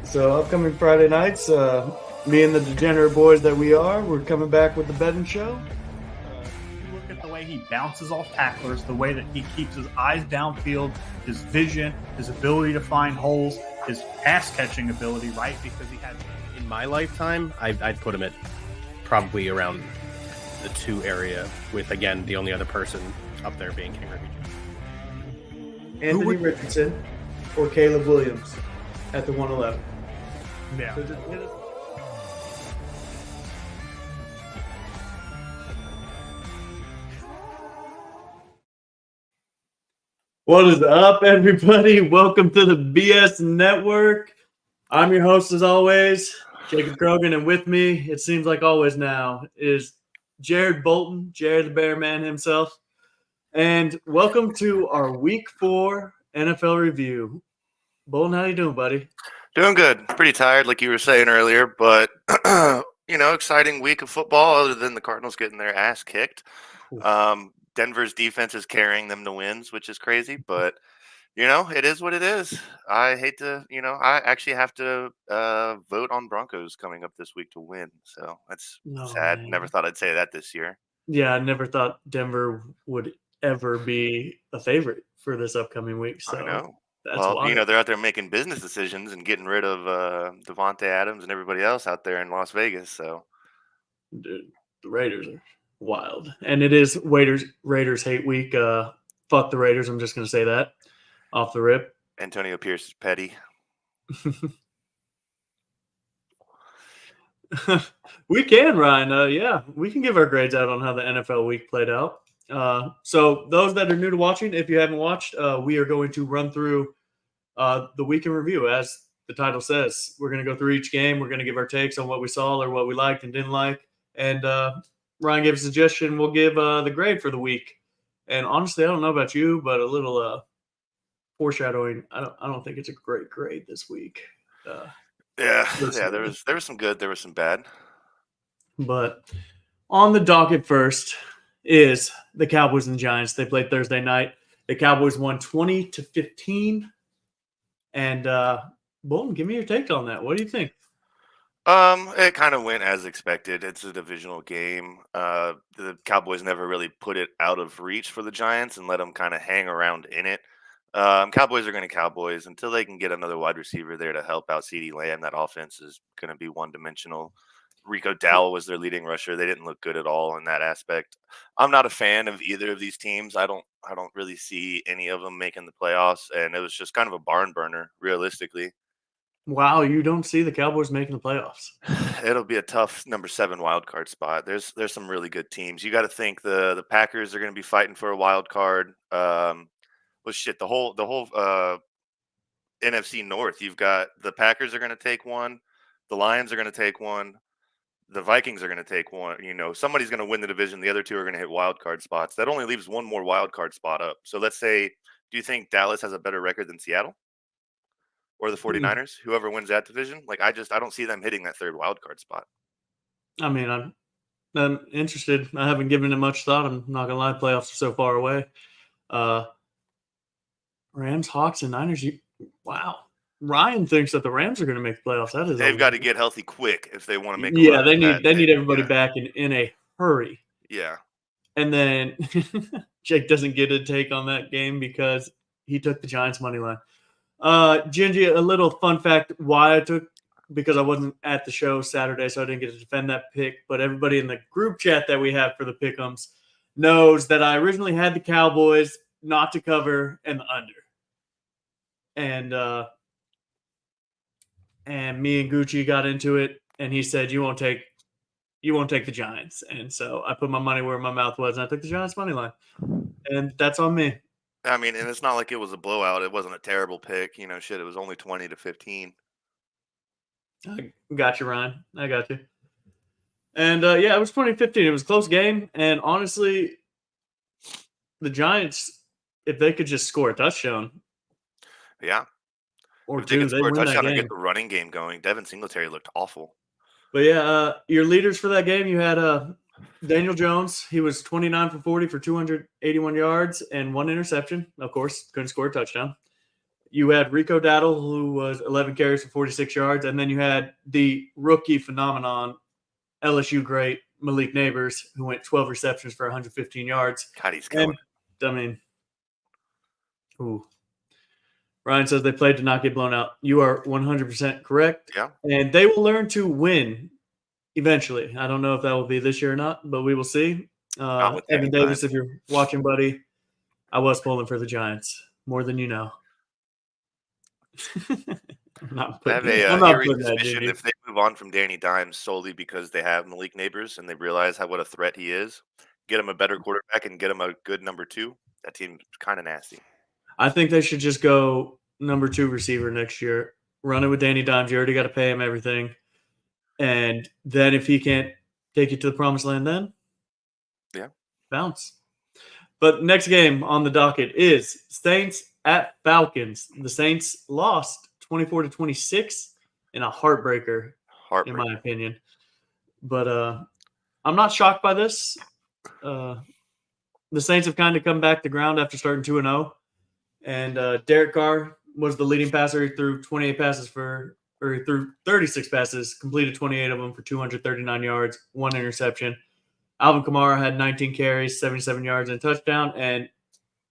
So upcoming Friday nights, me and the degenerate boys that we are, we're coming back with the betting show. You look at the way he bounces off tacklers, the way that he keeps his eyes downfield, his vision, his ability to find holes, his pass catching ability, right? Because he has. In my lifetime, I'd put him at probably around the 2 area, with, again, the only other person up there being King Ricky. Anthony Richardson or Caleb Williams at the 111. Yeah. So just hit us. What is up, everybody? Welcome to the BS Network. I'm your host, as always, Jacob Krogan, and with me, it seems like always now, is Jared Bolton, Jared the Bear Man himself. And welcome to our Week 4 NFL review. Bolton, how you doing, buddy? Doing good. Pretty tired, like you were saying earlier, but exciting week of football. Other than the Cardinals getting their ass kicked, Denver's defense is carrying them to wins, which is crazy. But it is what it is. I hate to, I actually have to vote on Broncos coming up this week to win. So that's sad. Man. Never thought I'd say that this year. Yeah, I never thought Denver would ever be a favorite for this upcoming week. So I know. that's Well, why. they're out there making business decisions and getting rid of Devontae Adams and everybody else out there in Las Vegas. So Dude, the Raiders are wild. And it is Raiders hate week. Fuck the Raiders. I'm just going to say that off the rip. Antonio Pierce is petty. We can, Ryan. We can give our grades out on how the NFL week played out. So those that are new to watching, if you haven't watched, we are going to run through the week in review. As the title says, we're going to go through each game. We're going to give our takes on what we saw or what we liked and didn't like. And Ryan gave a suggestion. We'll give the grade for the week. And honestly, I don't know about you, but a little foreshadowing. I don't think it's a great grade this week. There was some good, there was some bad. But on the docket first is the Cowboys and the Giants. They played Thursday night. The Cowboys won 20-15. And Bolton, give me your take on that. What do you think? It kind of went as expected. It's a divisional game. The Cowboys never really put it out of reach for the Giants and let them kind of hang around in it. Cowboys are going to Cowboys until they can get another wide receiver there to help out CeeDee Lamb. That offense is going to be one-dimensional. Rico Dowell was their leading rusher. They didn't look good at all in that aspect. I'm not a fan of either of these teams. I don't really see any of them making the playoffs, and it was just kind of a barn burner, realistically. Wow, you don't see the Cowboys making the playoffs. It'll be a tough number 7 wild card spot. There's some really good teams. You got to think the Packers are going to be fighting for a wild card. The whole NFC North. You've got the Packers are going to take one, the Lions are going to take one, the Vikings are going to take one. Somebody's going to win the division. The other 2 are going to hit wild card spots. That only leaves one more wild card spot up. So let's say, do you think Dallas has a better record than Seattle or the 49ers? Whoever wins that division, I don't see them hitting that 3rd wild card spot. I mean, I'm interested. I haven't given it much thought. I'm not gonna lie. Playoffs are so far away. Rams, Hawks, and Niners. Wow. Ryan thinks that the Rams are going to make the playoffs. They've got to get healthy quick if they want to make. They need everybody back in a hurry. Yeah. And then Jake doesn't get a take on that game because he took the Giants money line. Gingy, a little fun fact why I took, because I wasn't at the show Saturday, so I didn't get to defend that pick. But everybody in the group chat that we have for the pick'ems knows that I originally had the Cowboys not to cover and the under. And me and Gucci got into it, and he said, you won't take the Giants. And so I put my money where my mouth was, and I took the Giants money line. And that's on me. I mean, and it's not like it was a blowout. It wasn't a terrible pick. It was only 20-15. I got you, Ryan. I got you. And, it was 20-15. It was a close game. And honestly, the Giants, if they could just score a touchdown. Yeah. Or if they could score a win touchdown and get the running game going. Devin Singletary looked awful. But, your leaders for that game, you had Daniel Jones. He was 29 for 40 for 281 yards and 1 interception. Of course, couldn't score a touchdown. you had Rico Dowdle, who was 11 carries for 46 yards, and then you had the rookie phenomenon, LSU great Malik Neighbors, who went 12 receptions for 115 yards. God, he's killing. And, I mean, ooh. Ryan says they played to not get blown out. You are 100% correct. Yeah. And they will learn to win eventually. I don't know if that will be this year or not, but we will see. Evan Davis, if you're watching, buddy, I was pulling for the Giants more than you know. I have a eerie suspicion if they move on from Danny Dimes solely because they have Malik Neighbors and they realize what a threat he is, get him a better quarterback and get him a good number 2, that team's kind of nasty. I think they should just go number 2 receiver next year. Run it with Danny Dimes. You already got to pay him everything. And then if he can't take you to the promised land, then bounce. But next game on the docket is Saints at Falcons. The Saints lost 24-26 in a heartbreaker, in my opinion. But I'm not shocked by this. The Saints have kind of come back to ground after starting 2-0. And Derek Carr was the leading passer. He threw 36 passes, completed 28 of them for 239 yards, 1 interception. Alvin Kamara had 19 carries, 77 yards, and a touchdown. And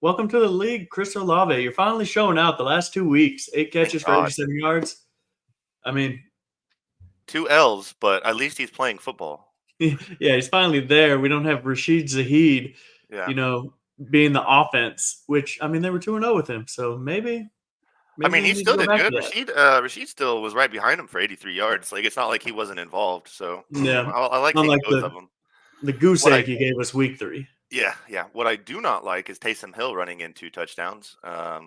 welcome to the league, Chris Olave. You're finally showing out the last 2 weeks. 8 catches for 87 yards. I mean, 2 L's, but at least he's playing football. Yeah, he's finally there. We don't have Rashid Zahid, being the offense, which, I mean, they were 2-0 with him. So maybe I mean, he still did good. Rashid still was right behind him for 83 yards. Like, it's not like he wasn't involved. So, yeah, I like seeing both of them. The goose egg he gave us week 3. Yeah. What I do not like is Taysom Hill running in 2 touchdowns. I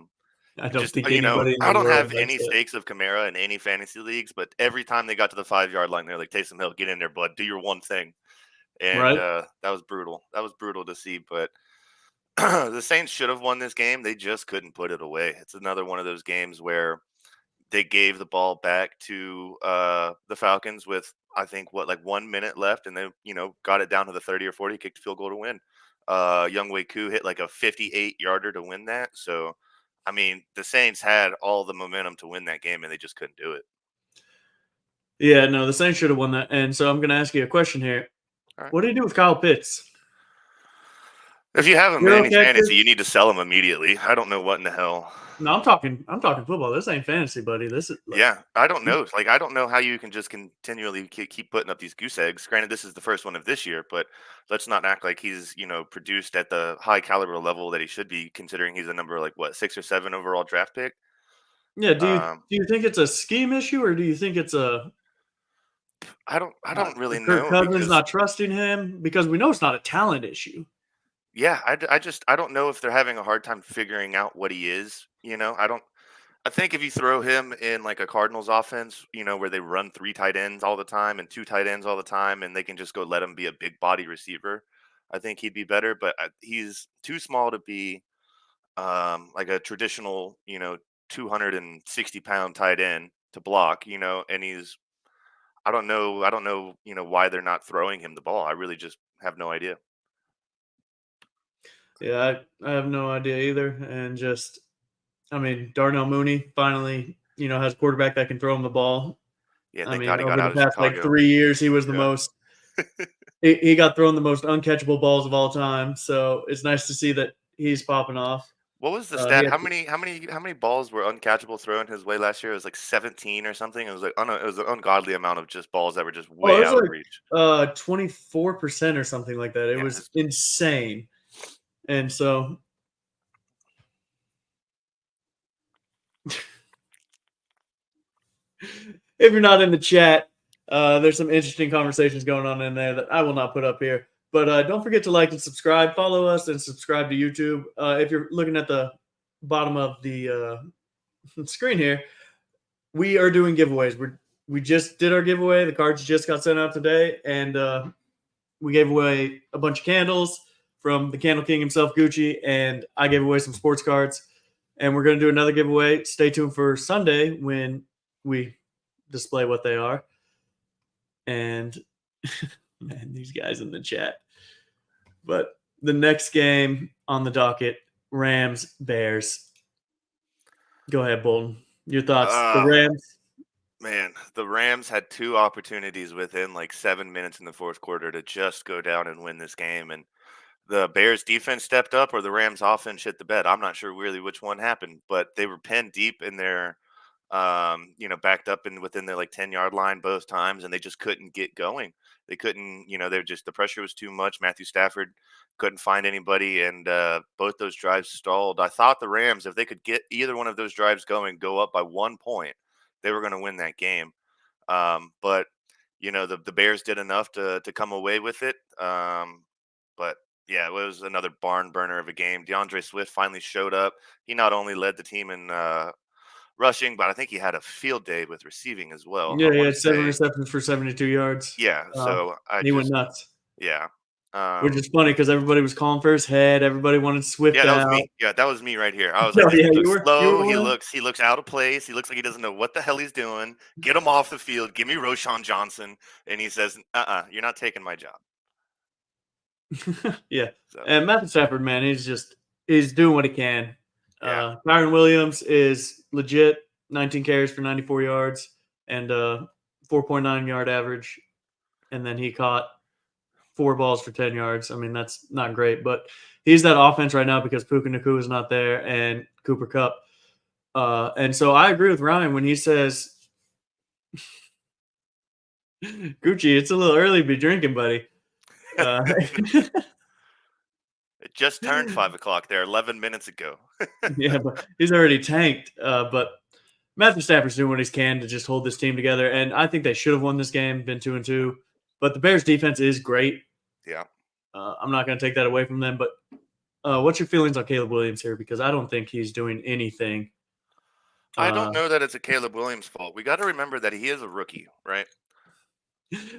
don't think I don't have any stakes of Kamara in any fantasy leagues, but every time they got to the 5-yard line, they're like, Taysom Hill, get in there, bud. Do your one thing. And that was brutal. That was brutal to see. But the Saints should have won this game. They just couldn't put it away. It's another one of those games where they gave the ball back to the Falcons with, I think, 1 minute left, and they, got it down to the 30 or 40, kicked a field goal to win. Younghoe Koo hit like a 58-yarder to win that. So, I mean, the Saints had all the momentum to win that game, and they just couldn't do it. Yeah, no, the Saints should have won that. And so I'm going to ask you a question here. Right. What do you do with Kyle Pitts? If you have him in any fantasy, you need to sell him immediately. I don't know what in the hell. No, I'm talking football. This ain't fantasy, buddy. This is I don't know. I don't know how you can just continually keep putting up these goose eggs. Granted, this is the first one of this year, but let's not act like he's produced at the high caliber level that he should be, considering he's a number 6 or 7 overall draft pick. Yeah. Do you think it's a scheme issue, or do you think it's a? I don't really know. Kirk Cousins not trusting him, because we know it's not a talent issue. Yeah, I don't know if they're having a hard time figuring out what he is. I think if you throw him in like a Cardinals offense, where they run 3 tight ends all the time and 2 tight ends all the time, and they can just go let him be a big body receiver, I think he'd be better. But he's too small to be like a traditional, 260-pound tight end to block, and he's, I don't know, why they're not throwing him the ball. I really just have no idea. Yeah, I have no idea either. And Darnell Mooney finally, has a quarterback that can throw him the ball. Yeah, thank God he got out of Chicago. Like 3 years, he was the most. He got thrown the most uncatchable balls of all time. So it's nice to see that he's popping off. What was the stat? How many balls were uncatchable thrown his way last year? It was like 17 or something. It was it was an ungodly amount of just balls that were just way out of reach. 24% or something like that. It was insane. And so, if you're not in the chat, there's some interesting conversations going on in there that I will not put up here. But don't forget to like and subscribe. Follow us and subscribe to YouTube. If you're looking at the bottom of the screen here, we are doing giveaways. We just did our giveaway. The cards just got sent out today, and we gave away a bunch of candles from the Candle King himself, Gucci, and I gave away some sports cards. And we're going to do another giveaway. Stay tuned for Sunday when we display what they are. And man, these guys in the chat. But the next game on the docket, Rams, Bears. Go ahead, Bolton. Your thoughts. The Uh, Rams. Man, the Rams had 2 opportunities within like 7 minutes in the fourth quarter to just go down and win this game, and the Bears defense stepped up or the Rams offense shit the bed. I'm not sure really which one happened, but they were pinned deep in their backed up and within their like 10-yard line both times, and they just couldn't get going. They couldn't, they're just the pressure was too much. Matthew Stafford couldn't find anybody, and both those drives stalled. I thought the Rams, if they could get either one of those drives going, go up by 1 point, they were going to win that game. But the Bears did enough to come away with it. But yeah, it was another barn burner of a game. DeAndre Swift finally showed up. He not only led the team in rushing, but I think he had a field day with receiving as well. Yeah, I he wanna had 7 say. receptions for 72 yards. Yeah, so He went nuts, yeah. which is funny because everybody was calling for his head. Everybody wanted Swift Yeah, that was out. me. Yeah, that was me right here. I was Oh, like, yeah, he you looks were slow. He one? looks out of place. He looks like he doesn't know what the hell he's doing. Get him off the field. Give me Roshan Johnson. And he says, you're not taking my job. Yeah. So And Matthew Stafford, man, he's doing what he can. Yeah. Kyron Williams is legit, 19 carries for 94 yards and 4.9 yard average. And then he caught 4 balls for 10 yards. I mean, that's not great, but he's that offense right now because Puka Nacua is not there and Cooper Kupp. And so I agree with Ryan when he says, Gucci, it's a little early to be drinking, buddy. It just turned 5 o'clock there 11 minutes ago. Yeah, but he's already tanked. But Matthew Stafford's doing what he can to just hold this team together, and I think they should have won this game, been 2-2. But the Bears' defense is great. Yeah. I'm not going to take that away from them. But what's your feelings on Caleb Williams here? Because I don't think he's doing anything. I don't know that it's a Caleb Williams fault. We got to remember that he is a rookie, right?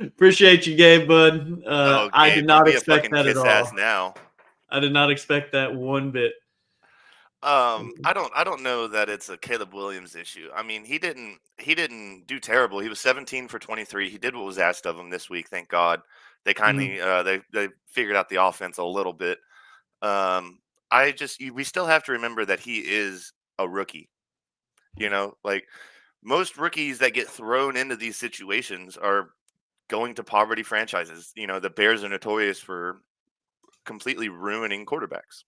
Appreciate you, Gabe, bud. I did not expect that at all. Now. I did not expect that one bit. I don't know that it's a Caleb Williams issue. I mean, he didn't do terrible. He was 17 for 23. He did what was asked of him this week. Thank God. They kindly they figured out the offense a little bit. We still have to remember that he is a rookie. Like most rookies that get thrown into these situations are going to poverty franchises. The Bears are notorious for completely ruining quarterbacks.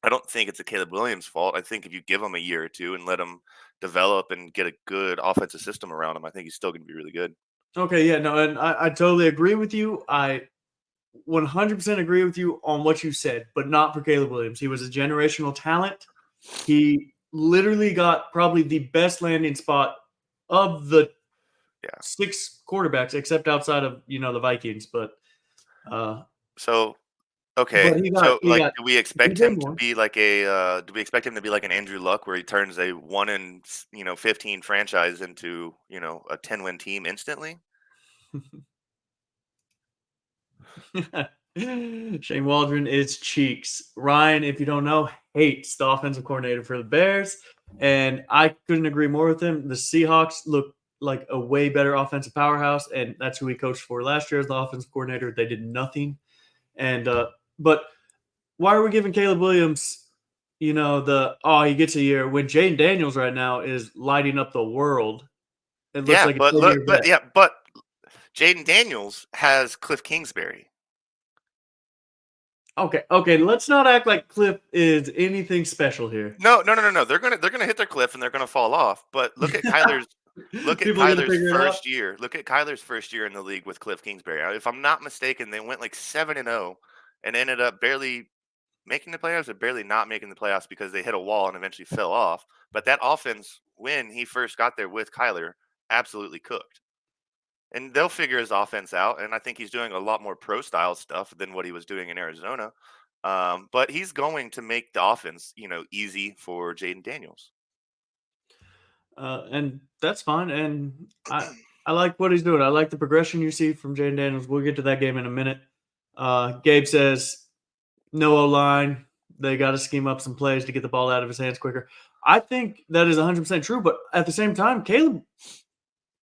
I don't think it's a Caleb Williams fault. I think if you give him a year or two and let him develop and get a good offensive system around him, I think he's still going to be really good. Okay, yeah, no, and I totally agree with you. I 100% agree with you on what you said, but not for Caleb Williams. He was a generational talent. He literally got probably the best landing spot of the 6 quarterbacks, except outside of the Vikings. But okay, do we expect him to more. be like a? Do we expect him to be like an Andrew Luck, where he turns a 1-in 15 franchise into a 10-win team instantly? Shane Waldron is cheeks. Ryan, if you don't know, hates the offensive coordinator for the Bears, and I couldn't agree more with him. The Seahawks look like a way better offensive powerhouse, and that's who he coached for last year as the offensive coordinator. They did nothing, and but why are we giving Caleb Williams, he gets a year when Jaden Daniels right now is lighting up the world? It looks like but Jaden Daniels has Cliff Kingsbury. Okay. Let's not act like Cliff is anything special here. No. They're gonna hit their cliff and they're gonna fall off. But look at Kyler's first year. Look at Kyler's first year in the league with Cliff Kingsbury. If I'm not mistaken, they went like 7-0 and ended up barely making the playoffs or barely not making the playoffs because they hit a wall and eventually fell off. But that offense, when he first got there with Kyler, absolutely cooked. And they'll figure his offense out, and I think he's doing a lot more pro-style stuff than what he was doing in Arizona. But he's going to make the offense, easy for Jaden Daniels. And that's fine. And I like what he's doing. I like the progression you see from Jaden Daniels. We'll get to that game in a minute. Gabe says, no O-line. They got to scheme up some plays to get the ball out of his hands quicker. I think that is 100% true, but at the same time, Caleb –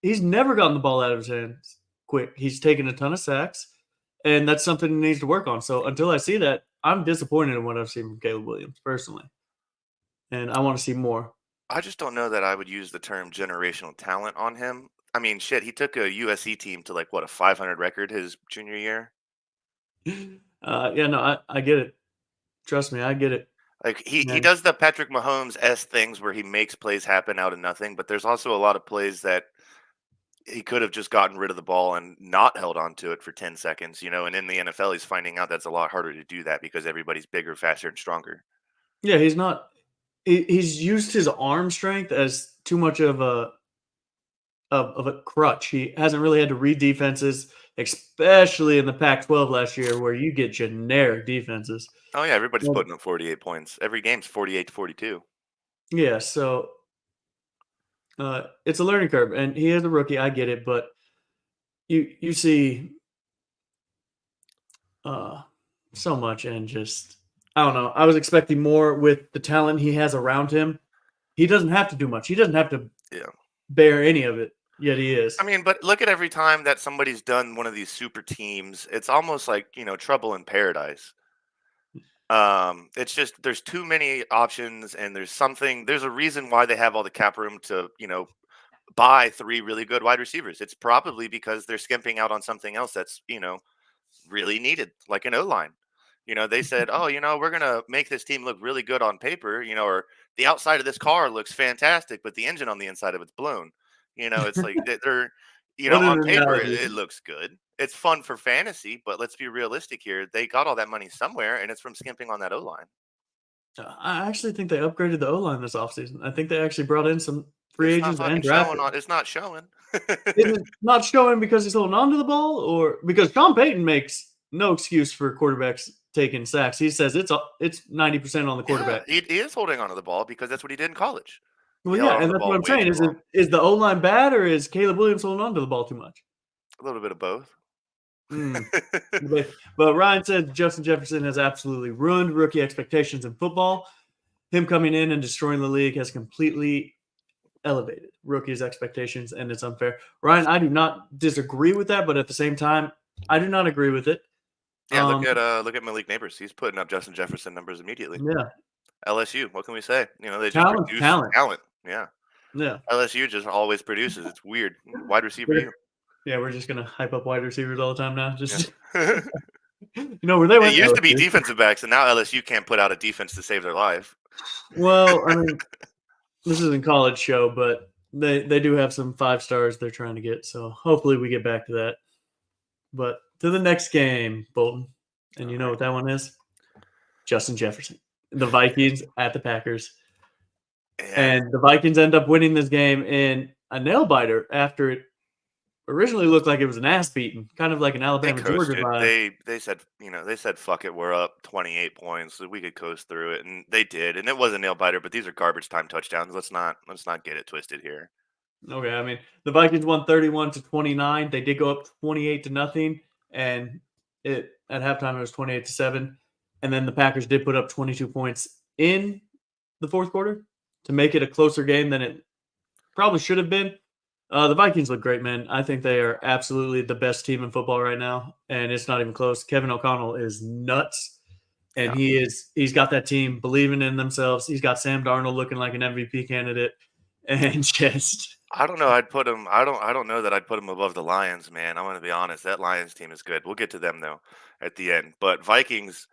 he's never gotten the ball out of his hands quick. He's taken a ton of sacks, and that's something he needs to work on. So until I see that, I'm disappointed in what I've seen from Caleb Williams personally, and I want to see more. I just don't know that I would use the term generational talent on him. I mean, shit, he took a USC team to like what, a 500 record his junior year. Yeah, no, I get it. Trust me, I get it. Like he And does the Patrick Mahomes s things where he makes plays happen out of nothing, but there's also a lot of plays that he could have just gotten rid of the ball and not held on to it for 10 seconds, and in the NFL he's finding out that's a lot harder to do that because everybody's bigger, faster, and stronger. yeah, he's not. He's used his arm strength as too much of a crutch. He hasn't really had to read defenses, especially in the Pac-12 last year, where you get generic defenses. Oh yeah, everybody's Well, putting up 48 points. Every game's 48-42. yeah, so it's a learning curve, and he is a rookie. I get it, but you see uh, so much, and just I don't know. I was expecting more with the talent he has around him. He doesn't have to do much. He doesn't have to Yeah. bear any of it. Yet he is. I mean, but look at every time that somebody's done one of these super teams, it's almost like, trouble in paradise. It's just there's too many options and there's a reason why they have all the cap room to, buy three really good wide receivers. It's probably because they're skimping out on something else that's, really needed, like an O-line. They said, "Oh, we're going to make this team look really good on paper, or the outside of this car looks fantastic, but the engine on the inside of it's blown." It's like they're, What on an paper analogy. it looks good. It's fun for fantasy, but let's be realistic here. They got all that money somewhere, and it's from skimping on that O-line. I actually think they upgraded the O-line this offseason. I think they actually brought in some free It's not agents and fucking showing drafted. on. It's not showing. Is it not showing because he's holding on to the ball, or because Sean Payton makes no excuse for quarterbacks taking sacks? He says it's 90% on the Yeah, quarterback. he is holding on to the ball because that's what he did in college. He Well, held yeah, on to and the that's ball what I'm way saying. too Is long. the O-line bad, or is Caleb Williams holding on to the ball too much? A little bit of both. Mm. But Ryan said Justin Jefferson has absolutely ruined rookie expectations in football. Him coming in and destroying the league has completely elevated rookies' expectations, and it's unfair. Ryan, I do not disagree with that, but at the same time, I do not agree with it. Yeah, look at Malik Neighbors. He's putting up Justin Jefferson numbers immediately. Yeah, LSU, what can we say? They just talent, produce talent. talent. Yeah. Yeah, LSU just always produces. It's weird. Wide receiver we're, you. yeah, we're just gonna hype up wide receivers all the time now. Just Yeah. where they It went. used to be LSU. defensive backs, and now LSU can't put out a defense to save their life. Well, I mean, this isn't college show, but they do have some 5 stars they're trying to get. So hopefully we get back to that. But to the next game, Bolton, and you know what that one is? Justin Jefferson, the Vikings at the Packers. And the Vikings end up winning this game in a nail biter after it originally looked like it was an ass beating, kind of like an They Alabama Georgia coasted. vibe. They said fuck it, we're up 28 points, so we could coast through it, and they did, and it was a nail biter. But these are garbage time touchdowns. Let's not get it twisted here. Okay, I mean the Vikings won 31-29. They did go up 28-0, and it at halftime it was 28-7. And then the Packers did put up 22 points in the fourth quarter to make it a closer game than it probably should have been. The Vikings look great, man. I think they are absolutely the best team in football right now, and it's not even close. Kevin O'Connell is nuts, and Yeah. he's got that team believing in themselves. He's got Sam Darnold looking like an MVP candidate, and just I don't know. I'd put him. I don't know that I'd put him above the Lions, man. I'm gonna be honest. That Lions team is good. We'll get to them though at the end. But Vikings,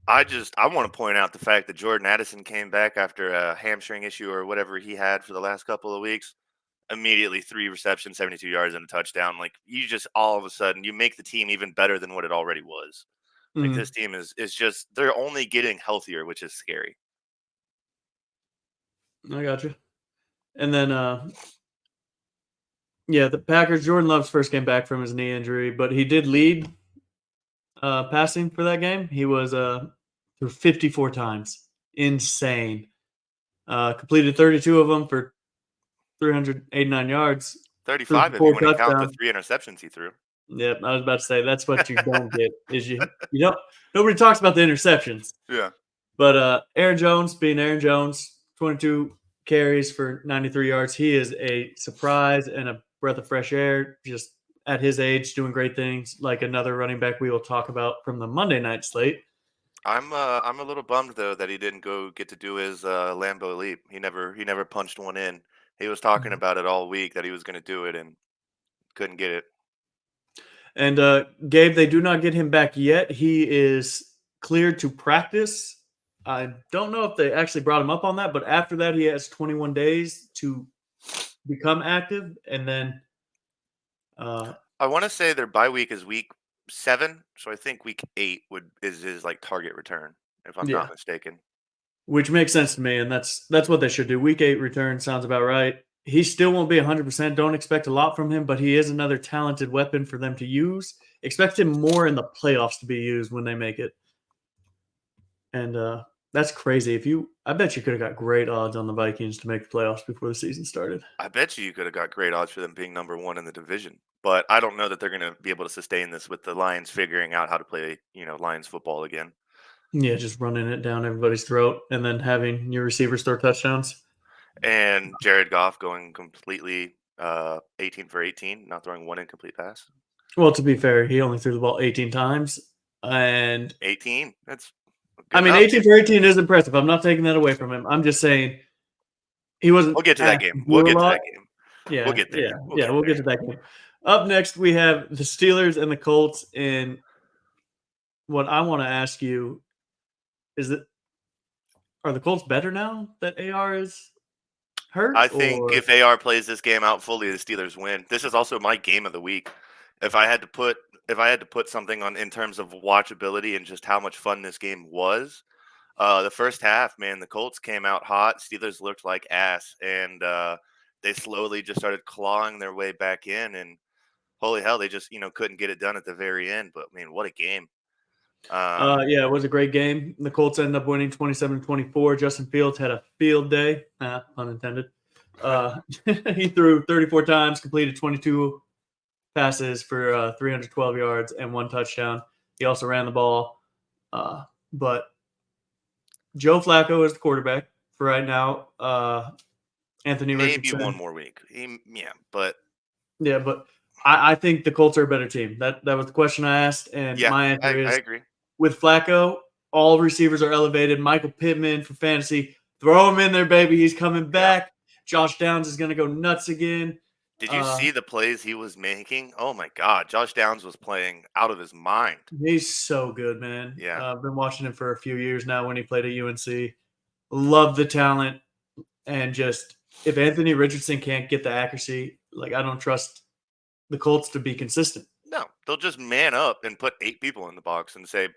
I want to point out the fact that Jordan Addison came back after a hamstring issue or whatever he had for the last couple of weeks. Immediately 3 receptions, 72 yards, and a touchdown. Like you just all of a sudden you make the team even better than what it already was. Like this team is just they're only getting healthier, which is scary. I got you. And then, yeah, the Packers. Jordan Love's first came back from his knee injury, but he did lead passing for that game. He was through 54 times, insane. Completed 32 of them for 389 yards. 35 if you 4 want to count the touchdowns. 3 interceptions he threw. Yep, I was about to say that's what you don't get is you don't nobody talks about the interceptions. Yeah. But Aaron Jones being Aaron Jones, 22 carries for 93 yards. He is a surprise and a breath of fresh air. Just at his age, doing great things. Like another running back we will talk about from the Monday night slate. I'm a little bummed though that he didn't go get to do his Lambo leap. He never punched one in. He was talking about it all week that he was going to do it and couldn't get it. And Gabe, they do not get him back yet. He is cleared to practice. I don't know if they actually brought him up on that, but after that, he has 21 days to become active, and then I want to say their bye week is week 7, so I think week 8 is his like target return, if I'm yeah, not mistaken. which makes sense to me, and that's what they should do. Week 8 return sounds about right. He still won't be 100%. Don't expect a lot from him, but he is another talented weapon for them to use. Expect him more in the playoffs to be used when they make it. And that's crazy. I bet you could have got great odds on the Vikings to make the playoffs before the season started. I bet you could have got great odds for them being number 1 in the division, but I don't know that they're going to be able to sustain this with the Lions figuring out how to play, Lions football again. Yeah, just running it down everybody's throat and then having your receivers throw touchdowns. And Jared Goff going completely 18 for 18, not throwing one incomplete pass. Well, to be fair, he only threw the ball 18 times. And 18? That's I mean, enough. 18 for 18 is impressive. I'm not taking that away from him. I'm just saying he wasn't. We'll get to that game. We'll get to that game. Yeah, We'll get there. Yeah, we'll get to that game. Up next, we have the Steelers and the Colts. And what I want to ask you is are the Colts better now that AR is hurt? I think if AR plays this game out fully, the Steelers win. This is also my game of the week. If I had to put something on in terms of watchability and just how much fun this game was, the first half, man, the Colts came out hot. Steelers looked like ass, and they slowly just started clawing their way back in. And holy hell, they just couldn't get it done at the very end. But man, what a game! Yeah, it was a great game. The Colts ended up winning 27-24. Justin Fields had a field day, pun intended. He threw 34 times, completed 22 passes for 312 yards and 1 touchdown. He also ran the ball. But Joe Flacco is the quarterback for right now. Anthony maybe Richardson. one more week. But I think the Colts are a better team. That was the question I asked, and my answer is I agree. With Flacco, all receivers are elevated. Michael Pittman for fantasy, throw him in there, baby. He's coming back. Josh Downs is going to go nuts again. Did you see the plays he was making? Oh my God, Josh Downs was playing out of his mind. He's so good, man. Yeah, I've been watching him for a few years now. When he played at UNC, love the talent, and just if Anthony Richardson can't get the accuracy, like I don't trust the Colts to be consistent. No, they'll just man up and put 8 people in the box and say,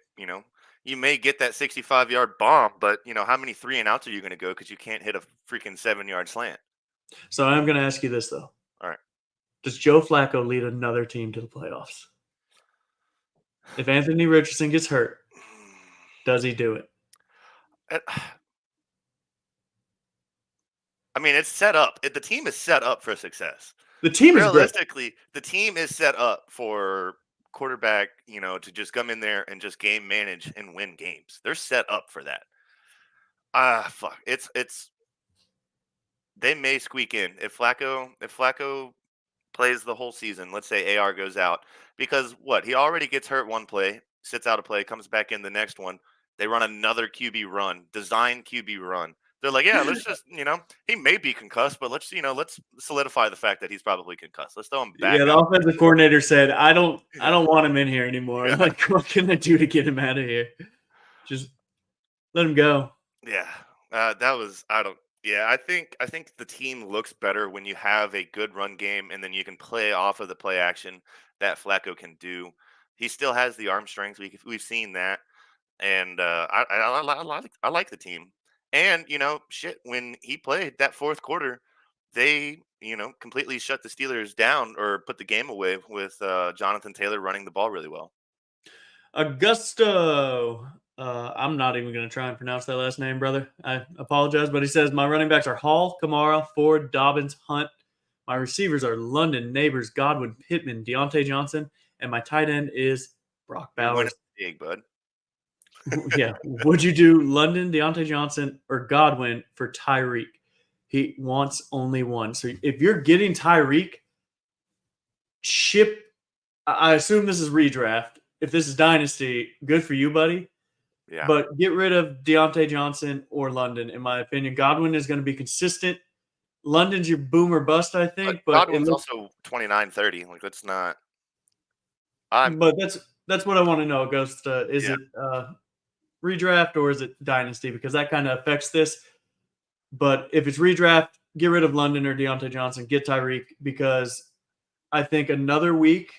you may get that 65-yard bomb, but how many 3 and outs are you going to go because you can't hit a freaking 7-yard slant? So I'm going to ask you this though. All right. Does Joe Flacco lead another team to the playoffs? If Anthony Richardson gets hurt, does he do it? I mean, it's set up. The team is set up for success. The team is realistically, the team is set up for quarterback, to just come in there and just game manage and win games. They're set up for that. Fuck. It's they may squeak in if Flacco plays the whole season. Let's say AR goes out because he already gets hurt one play, sits out a play, comes back in the next one. They run another QB run, design QB run. They're like, yeah, let's just, he may be concussed, but let's solidify the fact that he's probably concussed. Let's throw him back. Yeah, the offensive coordinator said, I don't want him in here anymore. Yeah. Like, what can I do to get him out of here? Just let him go. Yeah, I think the team looks better when you have a good run game and then you can play off of the play action that Flacco can do. He still has the arm strength. We've seen that, and I like the team. And, when he played that fourth quarter, they, completely shut the Steelers down or put the game away with Jonathan Taylor running the ball really well. Augusto. I'm not even going to try and pronounce that last name, brother. I apologize, but he says, my running backs are Hall, Kamara, Ford, Dobbins, Hunt. My receivers are London, Neighbors, Godwin, Pittman, Deontay Johnson, and my tight end is Brock Bowers. Big, bud. Yeah. Would you do London, Deontay Johnson, or Godwin for Tyreek? He wants only one. So if you're getting Tyreek, I assume this is redraft. If this is dynasty, good for you, buddy. Yeah. But get rid of Deontay Johnson or London, in my opinion. Godwin is going to be consistent. London's your boom or bust, I But think. But it Godwin's looks, also 29, 30. Like, let's not. I'm but that's what I want to know, Ghost. Is Yeah. it redraft or is it dynasty? Because that kind of affects this. But if it's redraft, get rid of London or Deontay Johnson. Get Tyreek, because I think another week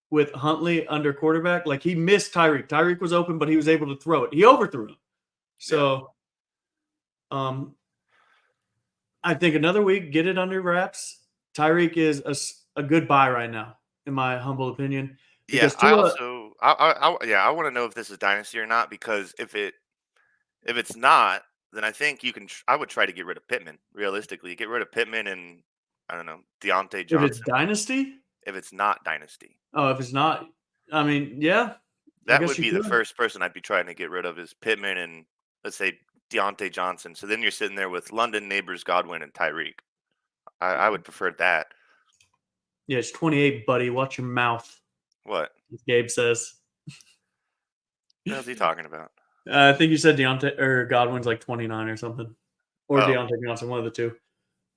with Huntley under quarterback, like he missed Tyreek. Tyreek was open, but he was able to throw it. He overthrew him. So I think another week, get it under wraps. Tyreek is a good buy right now, in my humble opinion. Yeah, Because Tua, I want to know if this is dynasty or not, because if it's not, then I think you can. I would try to get rid of Pittman. Realistically, get rid of Pittman and I don't know Deontay if it's Johnson. dynasty, If it's not dynasty, if it's not, I mean, yeah, I that guess would you be the could. first person I'd be trying to get rid of is Pittman and let's say Deontay Johnson. So then you're sitting there with London, Neighbors, Godwin, and Tyreek. I would prefer that. Yeah, it's 28, buddy. Watch your mouth, What? as Gabe says. What else he talking about? I think you said Deontay or Godwin's like 29 or something, or Oh. Deontay Johnson, one of the two.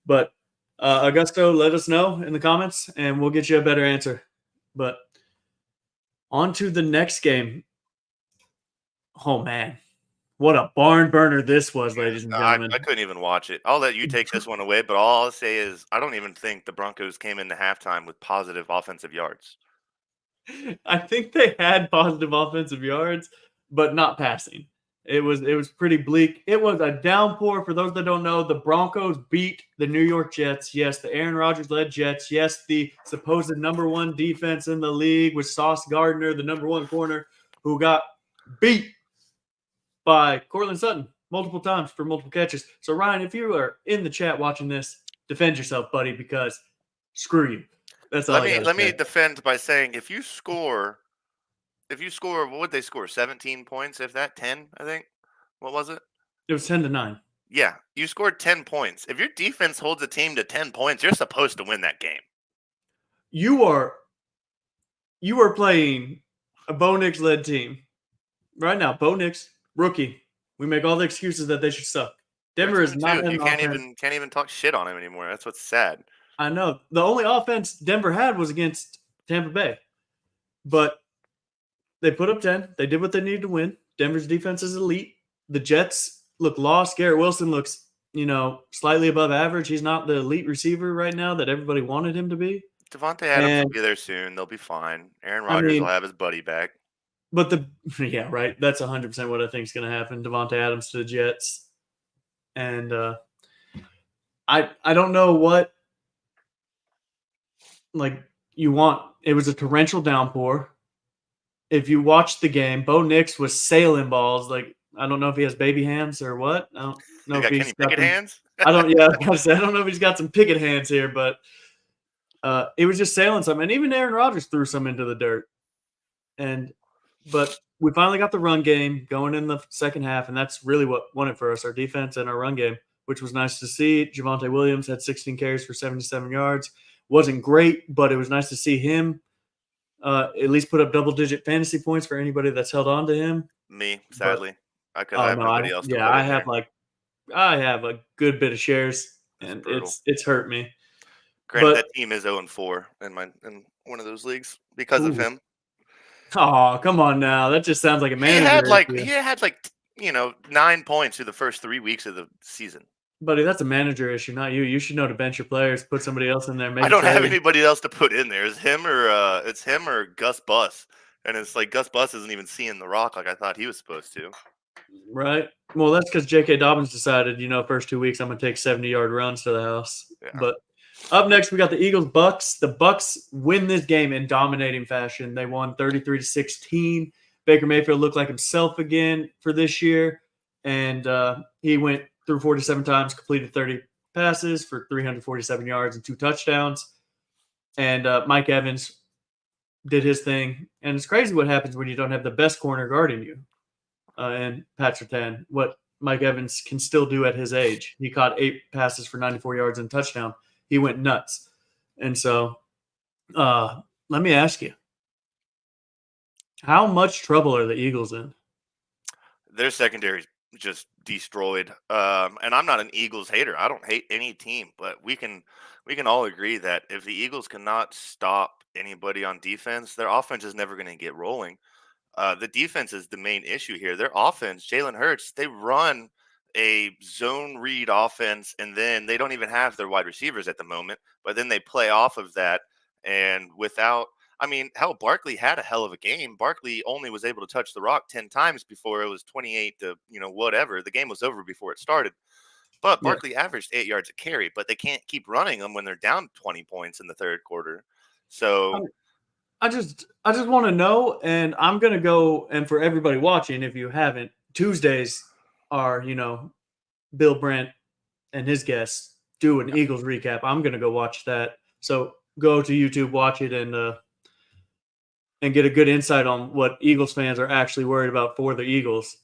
But Augusto, let us know in the comments, and we'll get you a better answer. But on to the next game. Oh man, what a barn burner this was, ladies and I gentlemen. couldn't even watch it. I'll let you take this one away, but all I'll say is I don't even think the Broncos came into halftime with positive offensive yards. I think they had positive offensive yards, but not passing. It was pretty bleak. It was a downpour. For those that don't know, the Broncos beat the New York Jets. Yes, the Aaron Rodgers-led Jets. Yes, the supposed number one defense in the league with Sauce Gardner, the number one corner, who got beat by Cortland Sutton multiple times for multiple catches. So, Ryan, if you are in the chat watching this, defend yourself, buddy, because screw you. That's all Let me defend by saying if you score, what would they score? 17 points, if that 10, I think. What was it? It was 10-9. Yeah, you scored 10 points. If your defense holds a team to 10 points, you're supposed to win that game. You are playing a Bo Nix led team right now. Bo Nix, rookie. We make all the excuses that they should suck. Denver is not You can't even talk shit on him anymore. That's what's sad. I know. The only offense Denver had was against Tampa Bay. But they put up 10. They did what they needed to win. Denver's defense is elite. The Jets look lost. Garrett Wilson looks, slightly above average. He's not the elite receiver right now that everybody wanted him to be. Devontae Adams will be there soon. They'll be fine. Aaron Rodgers will have his buddy back. But yeah, right. That's 100% what I think is going to happen. Devontae Adams to the Jets. And I don't know what you want. It was a torrential downpour. If you watched the game, Bo Nix was sailing balls. I don't know if he has baby hands or what. I don't know if he's got hands. I don't know if he's got some picket hands here, but it was just sailing some. And even Aaron Rodgers threw some into the dirt. But we finally got the run game going in the second half, and that's really what won it for us, our defense and our run game, which was nice to see. Javonte Williams had 16 carries for 77 yards. Wasn't great, but it was nice to see him at least put up double-digit fantasy points for anybody that's held on to him. Me, sadly. I could have nobody else to put I in have there. I have a good bit of shares, and it's hurt me. Granted, that team is 0-4 in one of those leagues because of him. Oh, come on now. That just sounds like a manager. He had 9 points through the first 3 weeks of the season. Buddy, that's a manager issue, not you. You should know to bench your players, put somebody else in there. I don't have anybody else to put in there. It's him or Gus Bus. And it's like Gus Bus isn't even seeing the rock like I thought he was supposed to. Right. Well, that's because J.K. Dobbins decided, first 2 weeks I'm going to take 70-yard runs to the house. Yeah. But up next, we got the Eagles-Bucks. The Bucks win this game in dominating fashion. They won 33-16. Baker Mayfield looked like himself again for this year. And he went through 47 times, completed 30 passes for 347 yards and 2 touchdowns. And Mike Evans did his thing. And it's crazy what happens when you don't have the best corner guarding you. And Pat Surtain, what Mike Evans can still do at his age. He caught 8 passes for 94 yards and a touchdown. He went nuts. And so let me ask you, how much trouble are the Eagles in? Their secondary's just destroyed. And I'm not an Eagles hater. I don't hate any team, but we can all agree that if the Eagles cannot stop anybody on defense, their offense is never going to get rolling. The defense is the main issue here. Their offense, Jalen Hurts, they run a zone read offense, and then they don't even have their wide receivers at the moment, but then they play off of that. And without, I mean, hell, Barkley had a hell of a game. Barkley only was able to touch the rock 10 times before it was 28 to, whatever. The game was over before it started. But Yeah. Barkley averaged 8 yards a carry, but they can't keep running them when they're down 20 points in the third quarter. So I just want to know, and I'm gonna go. And for everybody watching, if you haven't, Tuesdays are Bill Brent and his guests do an Eagles recap. I'm gonna go watch that. So go to YouTube, watch it, and get a good insight on what Eagles fans are actually worried about for the Eagles.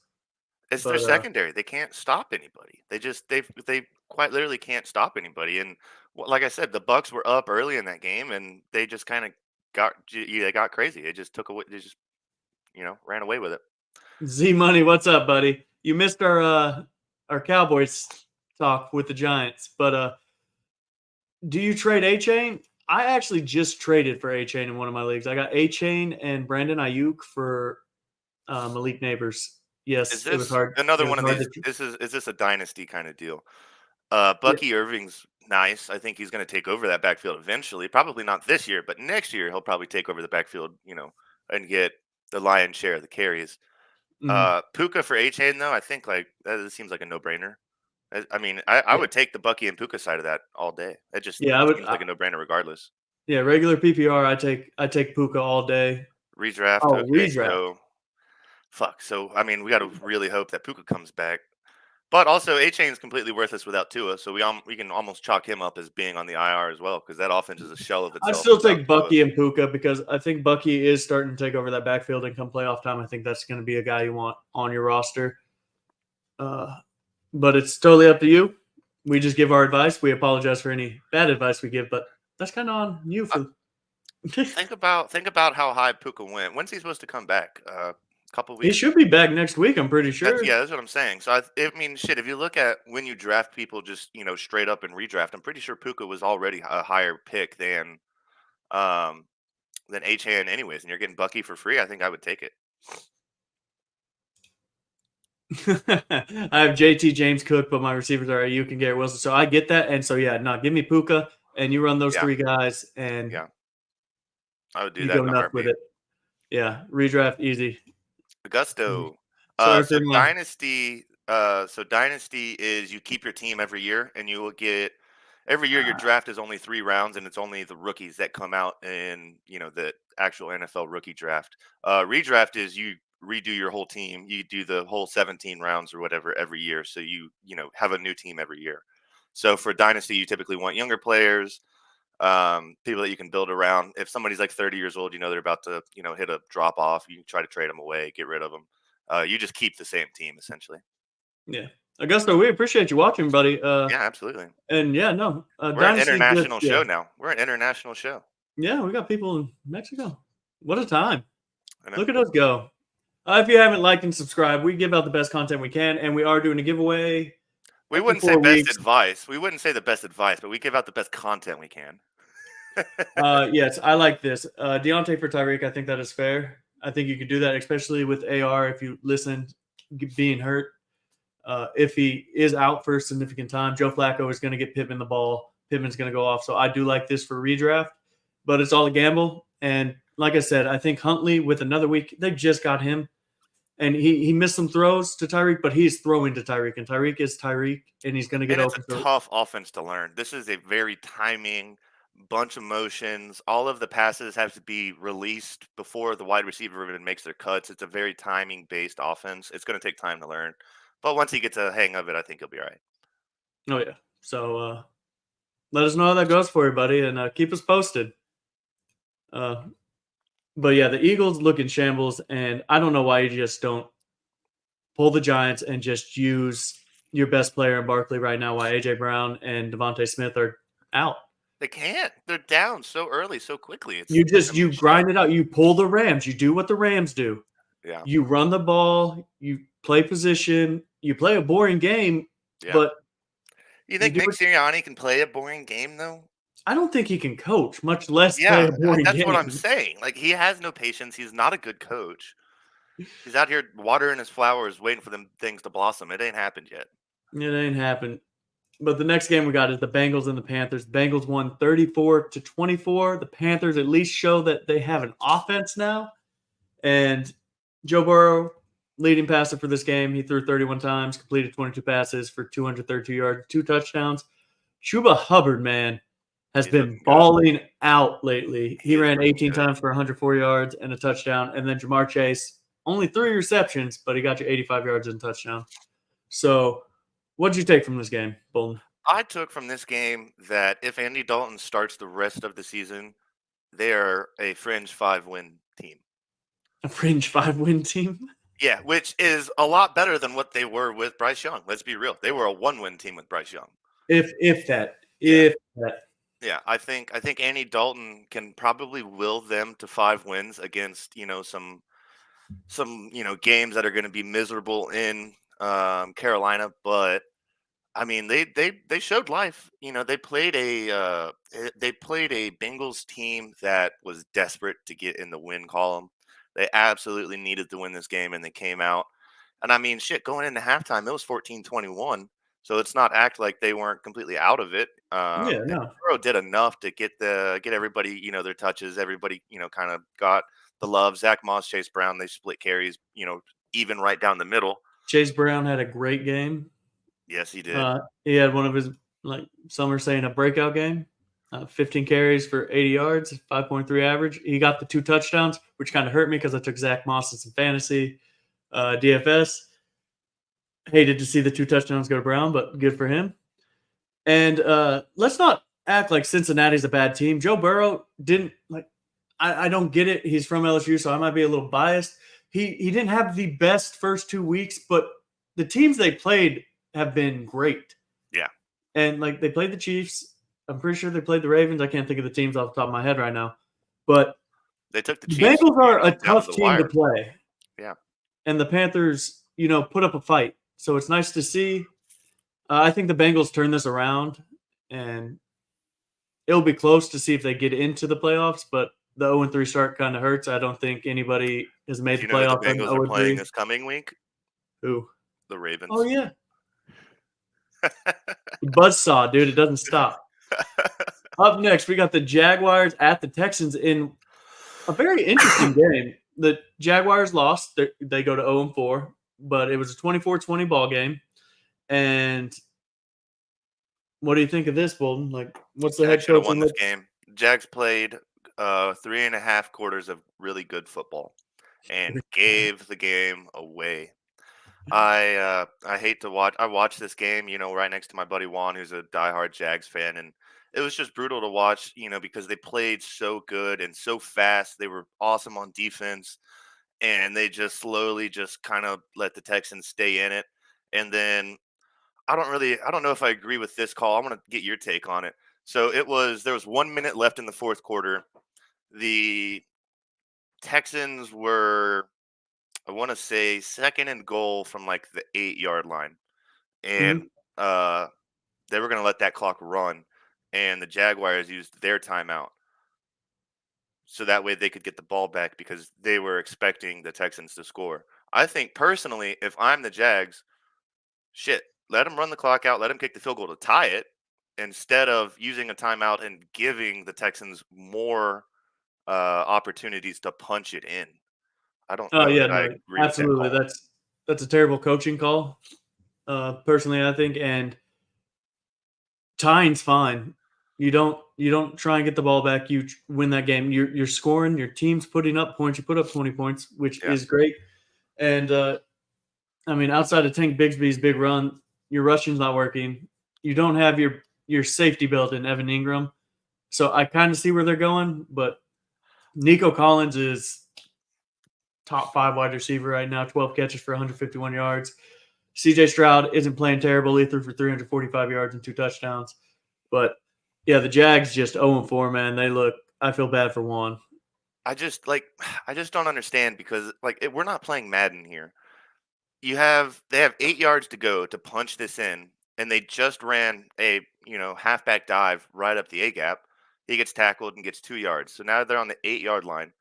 it's their secondary. They can't stop anybody. They quite literally can't stop anybody. And like I said, the Bucks were up early in that game, and they just kind of got crazy. It just took away. They just ran away with it. Z Money, what's up, buddy? You missed our Cowboys talk with the Giants, but do you trade A-Chain? I actually just traded for A-Chain in one of my leagues. I got A-Chain and Brandon Ayuk for Malik Neighbors. Yes, Is it was this hard. another It was one of hard these? to- Is this a dynasty kind of deal? Bucky Irving's nice. I think he's going to take over that backfield eventually. Probably not this year, but next year he'll probably take over the backfield, and get the lion's share of the carries. Mhm. Puka for A-Chain, though, I think like that seems like a no-brainer. I mean, I would take the Bucky and Puka side of that all day. It just Yeah, I would. seems like a no-brainer regardless. Yeah, regular PPR, I take Puka all day. Redraft. Oh, Okay, redraft. so fuck. So I mean, we got to really hope that Puka comes back. But also, A-Chain is completely worthless without Tua, so we can almost chalk him up as being on the IR as well, because that offense is a shell of I itself. still without take Tua. Bucky and Puka because I think Bucky is starting to take over that backfield, and come playoff time, I think that's going to be a guy you want on your roster. But it's totally up to you. We just give our advice. We apologize for any bad advice we give, but that's kind of on you. Think about how high Puka went. When's he supposed to come back? A couple He weeks. should be back next week, I'm pretty sure. That's what I'm saying. So I mean, shit. If you look at when you draft people, just straight up and redraft, I'm pretty sure Puka was already a higher pick than A-Chain anyways, and you're getting Bucky for free. I think I would take it. I have JT, James Cook, but my receivers are Ayuk and Garrett Wilson. So I get that. And so, yeah, no, give me Puka, and you run those three guys, and I would do you that go in a nuts with heartbeat. it. Yeah, redraft easy. Augusto. Sorry So for my- dynasty. So dynasty is you keep your team every year, and you will get every year. Your draft is only 3 rounds, and it's only the rookies that come out in the actual NFL rookie draft. Redraft is you redo your whole team. You do the whole 17 rounds or whatever every year, so you have a new team every year. So for dynasty, you typically want younger players, people that you can build around. If somebody's like 30 years old, they're about to hit a drop off, you can try to trade them away, get rid of them. You just keep the same team essentially. Yeah. Augusto, we appreciate you watching, buddy. Yeah, absolutely. And yeah, no. We're an international show now. We're an international show. Yeah, we got people in Mexico. What a time. I know. Look at us go. If you haven't liked and subscribed, we give out the best content we can, and we are doing a giveaway. We wouldn't say best advice. We wouldn't say the best advice, but we give out the best content we can. Yes, I like this. Deontay for Tyreek, I think that is fair. I think you could do that, especially with AR if you listen, being hurt. If he is out for a significant time, Joe Flacco is going to get Pittman the ball. Pittman's going to go off. So I do like this for redraft, but it's all a gamble. And like I said, I think Huntley with another week, they just got him. And he missed some throws to Tyreek, but he's throwing to Tyreek. And Tyreek is Tyreek, and he's going to get open. It's a tough offense to learn. This is a very timing, bunch of motions. All of the passes have to be released before the wide receiver even makes their cuts. It's a very timing-based offense. It's going to take time to learn. But once he gets a hang of it, I think he'll be all right. Oh, yeah. So let us know how that goes for you, buddy, and keep us posted. But, yeah, the Eagles look in shambles, and I don't know why you just don't pull the Giants and just use your best player in Barkley right now, why A.J. Brown and Devontae Smith are out. They can't. They're down so early, so quickly. You grind it out. You pull the Rams. You do what the Rams do. Yeah. You run the ball. You play position. You play a boring game, Yeah. but You think do Nick it- Sirianni can play a boring game though? I don't think he can coach, much less play Yeah, a boring that's game. what I'm saying. Like he has no patience. He's not a good coach. He's out here watering his flowers, waiting for them things to blossom. It ain't happened yet. It ain't happened. But the next game we got is the Bengals and the Panthers. The Bengals won 34-24. The Panthers at least show that they have an offense now. And Joe Burrow, leading passer for this game, he threw 31 times, completed 22 passes for 232 yards, 2 touchdowns. Chuba Hubbard, man, has He's been looking good. balling out lately. He He's ran looking 18 good. times for 104 yards and a touchdown. And then Jamar Chase, only 3 receptions, but he got you 85 yards and a touchdown. So what'd you take from this game, Bolton? I took from this game that if Andy Dalton starts the rest of the season, they are a fringe 5-win team. A fringe 5-win team? Yeah, which is a lot better than what they were with Bryce Young. Let's be real. They were a 1-win team with Bryce Young. If that. Yeah, I think Andy Dalton can probably will them to 5 wins against, some games that are going to be miserable in Carolina, but I mean, they showed life. They played a Bengals team that was desperate to get in the win column. They absolutely needed to win this game, and they came out. And I mean, shit, going into halftime, it was 14-21. So let's not act like they weren't completely out of it. Yeah, no. Burrow did enough to get everybody, their touches. Everybody, kind of got the love. Zach Moss, Chase Brown, they split carries, even right down the middle. Chase Brown had a great game. Yes, he did. He had one of his, like some are saying, a breakout game. 15 carries for 80 yards, 5.3 average. He got the 2 touchdowns, which kind of hurt me because I took Zach Moss in some fantasy DFS. Hated to see the 2 touchdowns go to Brown, but good for him. And let's not act like Cincinnati's a bad team. Joe Burrow didn't I don't get it. He's from LSU, so I might be a little biased. He didn't have the best first 2 weeks, but the teams they played have been great. Yeah. And they played the Chiefs. I'm pretty sure they played the Ravens. I can't think of the teams off the top of my head right now. But they took the the Chiefs. Bengals are a down tough to the team wire. to play. Yeah. And the Panthers, put up a fight. So it's nice to see. I think the Bengals turn this around, and it'll be close to see if they get into the playoffs, but the 0-3 start kind of hurts. I don't think anybody has made Do you the know who playoffs. the on Bengals are playing 0-3. this coming week? Who? The Ravens. Oh, yeah. Buzzsaw, dude. It doesn't stop. Up next, we got the Jaguars at the Texans in a very interesting game. The Jaguars lost. They go to 0-4, but it was a 24-20 ball game. And what do you think of this, Bolton? What's the head Jags should have coach? won this game. Jags played 3.5 quarters of really good football and gave the game away. I hate to watch. I watched this game, right next to my buddy Juan, who's a diehard Jags fan, and it was just brutal to watch, because they played so good and so fast. They were awesome on defense, and they just slowly just kind of let the Texans stay in it. And then I don't know if I agree with this call. I want to get your take on it. So there was 1 minute left in the fourth quarter. The Texans were, I want to say, 2nd and goal from the 8-yard line. And they were going to let that clock run. And the Jaguars used their timeout. So that way they could get the ball back because they were expecting the Texans to score. I think personally, if I'm the Jags, let them run the clock out, let them kick the field goal to tie it instead of using a timeout and giving the Texans more opportunities to punch it in. I don't know. Oh yeah, I no, agree absolutely. with that call. That's a terrible coaching call. Personally, I think, and tying's fine. You don't try and get the ball back. You win that game. You're scoring. Your team's putting up points. You put up 20 points, which is great. And I mean, outside of Tank Bigsby's big run, your rushing's not working. You don't have your safety built in Evan Ingram. So I kind of see where they're going, but Nico Collins is top 5 wide receiver right now, 12 catches for 151 yards. CJ Stroud isn't playing terrible. He threw for 345 yards and 2 touchdowns. But yeah, the Jags just 0-4, man. I feel bad for Juan. I just don't understand because we're not playing Madden here. they have 8 yards to go to punch this in, and they just ran a halfback dive right up the A gap. He gets tackled and gets 2 yards. So now they're on the 8-yard line,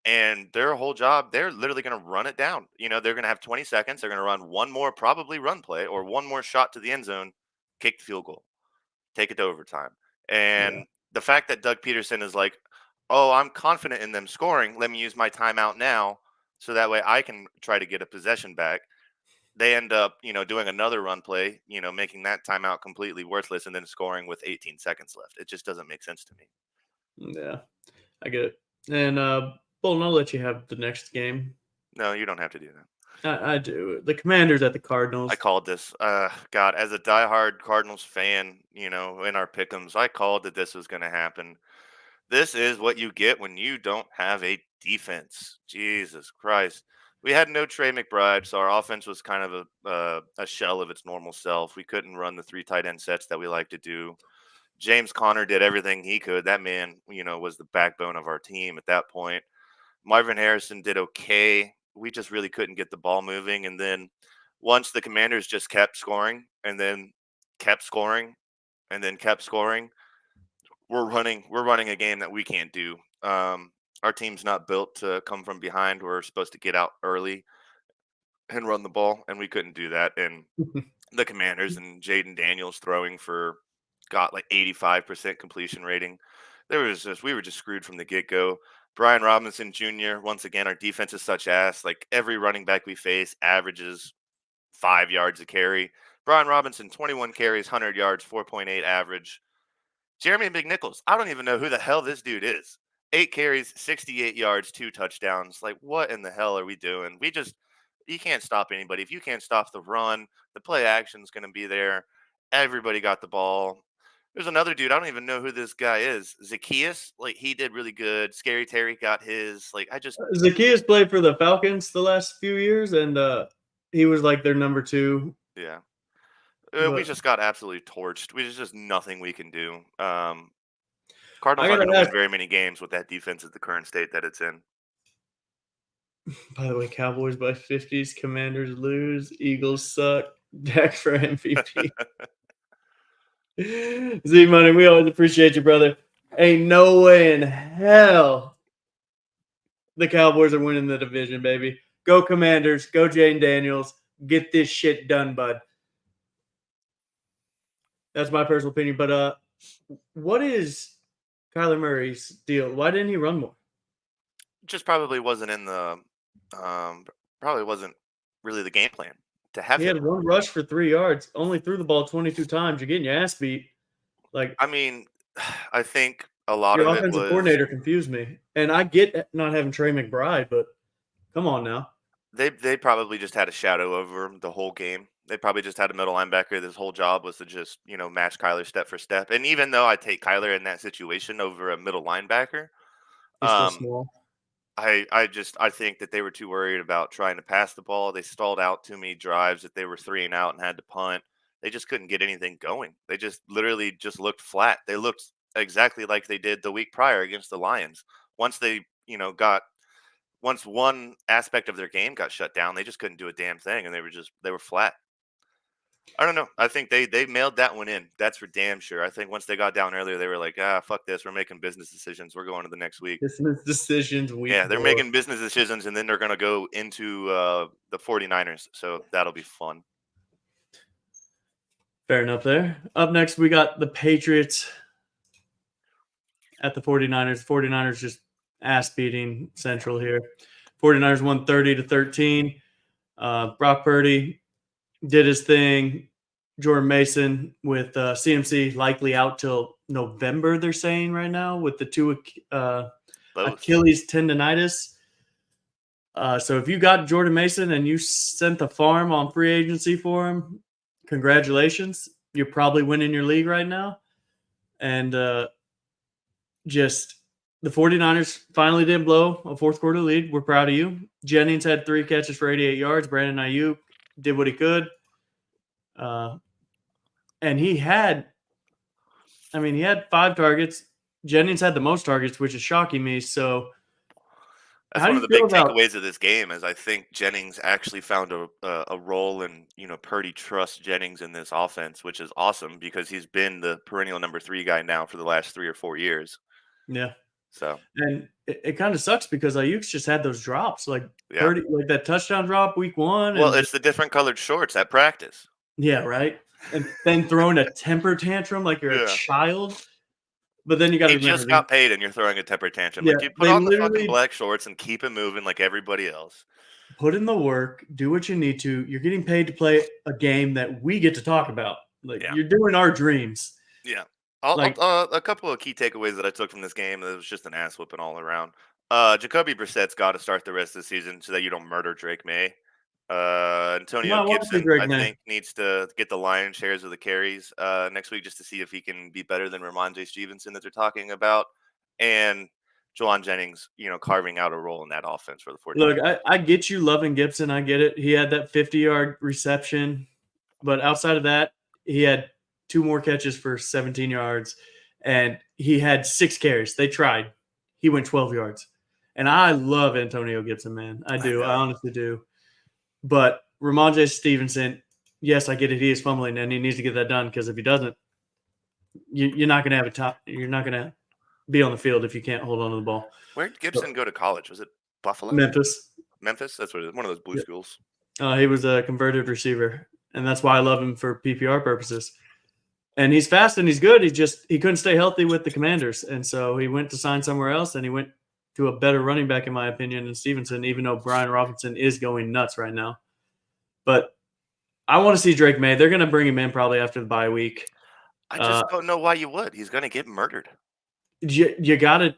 and their whole job, they're literally going to run it down. They're going to have 20 seconds. They're going to run one more probably run play or one more shot to the end zone, kick the field goal, take it to overtime. Yeah. And the fact that Doug Peterson is like, "Oh, I'm confident in them scoring. Let me use my timeout now so that way I can try to get a possession back." They end up, doing another run play, making that timeout completely worthless and then scoring with 18 seconds left. It just doesn't make sense to me. Yeah, I get it. And Bolton, I'll let you have the next game. No, you don't have to do that. I do. The Commanders at the Cardinals. I called this. God, as a diehard Cardinals fan, in our pick'ems, I called that this was going to happen. This is what you get when you don't have a defense. Jesus Christ. We had no Trey McBride, so our offense was kind of a shell of its normal self. We couldn't run the 3 tight end sets that we like to do. James Conner did everything he could. That man, was the backbone of our team at that point. Marvin Harrison did okay. We just really couldn't get the ball moving. And then once the Commanders just kept scoring and then kept scoring and then kept scoring, we're running a game that we can't do. Our team's not built to come from behind. We're supposed to get out early and run the ball, and we couldn't do that. And the Commanders and Jaden Daniels throwing for got like 85% completion rating. We were just screwed from the get go. Brian Robinson Jr. Once again, our defense is such ass. Like every running back we face averages 5 yards a carry. Brian Robinson, 21 carries, 100 yards, 4.8 average. Jeremy McNichols, I don't even know who the hell this dude is. 8 carries, 68 yards, 2 touchdowns. Like, what in the hell are we doing? You can't stop anybody. If you can't stop the run, the play action is going to be there. Everybody got the ball. There's another dude. I don't even know who this guy is. Zacchaeus, like he did really good. Scary Terry got his. Like Zacchaeus played for the Falcons the last few years, and he was like their number 2. Yeah. We But just got absolutely torched. There's just nothing we can do. Cardinals I aren't going gotta to ask. win very many games with that defense at the current state that it's in. By the way, Cowboys by 50s, Commanders lose, Eagles suck. Dak for MVP. Z Money, we always appreciate you, brother. Ain't no way in hell the Cowboys are winning the division, baby. Go Commanders. Go Jane Daniels. Get this shit done, bud. That's my personal opinion. But what is Kyler Murray's deal? Why didn't he run more? Just probably wasn't in the probably wasn't really the game plan to have He him. had one rush for 3 yards, only threw the ball 22 times. You're getting your ass beat. Like, I mean, I think a lot your of it offensive was coordinator confused me. And I get not having Trey McBride, but come on now. they probably just had a shadow over him the whole game. They probably just had a middle linebacker. His whole job was to just match Kyler step for step. And even though I take Kyler in that situation over a middle linebacker, He's still um, small. I think that they were too worried about trying to pass the ball. They stalled out too many drives that they were 3 and out and had to punt. They just couldn't get anything going. They just literally just looked flat. They looked exactly like they did the week prior against the Lions. Once they, once one aspect of their game got shut down, they just couldn't do a damn thing, and they were flat. I don't know. I think they mailed that one in. That's for damn sure. I think once they got down earlier, they were like, fuck this. We're making business decisions. We're going to the next week. Business decisions week. Yeah, they're 4. making business decisions, and then they're going to go into the 49ers. So that'll be fun. Fair enough there. Up next, we got the Patriots at the 49ers. 49ers just ass beating Central here. 49ers won 30-13. Brock Purdy did his thing. Jordan Mason with CMC likely out till November, they're saying right now, with the 2 Achilles tendonitis. So if you got Jordan Mason and you sent the farm on free agency for him, congratulations. You're probably winning your league right now. And just the 49ers finally didn't blow a fourth quarter lead. We're proud of you. Jennings had 3 catches for 88 yards. Brandon Ayuk did what he could. And he had 5 targets. Jennings had the most targets, which is shocking me. So That's How one do of you the feel big about? takeaways of this game is I think Jennings actually found a role, and Purdy trusts Jennings in this offense, which is awesome because he's been the perennial number 3 guy now for the last 3 or 4 years. Yeah, So and it kind of sucks because Ayuk's just had those drops, like yeah. Purdy, like that touchdown drop week 1, Well, and it's the different colored shorts at practice. yeah, right. And then throwing a temper tantrum like you're a Yeah. child. But then you got to He remember, just got paid and you're throwing a temper tantrum. yeah, Like, dude, put they on the fucking literally black shorts and keep it moving like everybody else. put in the work, do what you need to. You're getting paid to play a game that we get to talk about. Like Yeah. you're doing our dreams. Yeah. Like A couple of key takeaways that I took from this game. It was just an ass whooping all around. Jacoby Brissett's got to start the rest of the season so that you don't murder Drake May. Antonio I want to see Gibson, Drake I May. think, needs to get the lion's shares of the carries next week just to see if he can be better than Ramondre Stevenson that they're talking about. And Jawan Jennings, carving out a role in that offense for the 49ers. Look, I get you loving Gibson. I get it. He had that 50-yard reception, but outside of that, he had 2 more catches for 17 yards, and he had 6 carries. They tried. He went 12 yards. And I love Antonio Gibson, man. I do. I honestly do. But Ramondre Stevenson, yes, I get it. He is fumbling, and he needs to get that done because if he doesn't, you're not going to have a top. You're not going to be on the field if you can't hold on to the ball. Where did Gibson go to college? Was it Buffalo? Memphis. That's what it is. One of those blue schools. He was a converted receiver, and that's why I love him for PPR purposes. And he's fast and he's good. He couldn't stay healthy with the Commanders, and so he went to sign somewhere else, and he went to a better running back, in my opinion, than Stevenson, even though Brian Robinson is going nuts right now. But I want to see Drake May. They're going to bring him in probably after the bye week. I just don't know why you would. He's going to get murdered. You gotta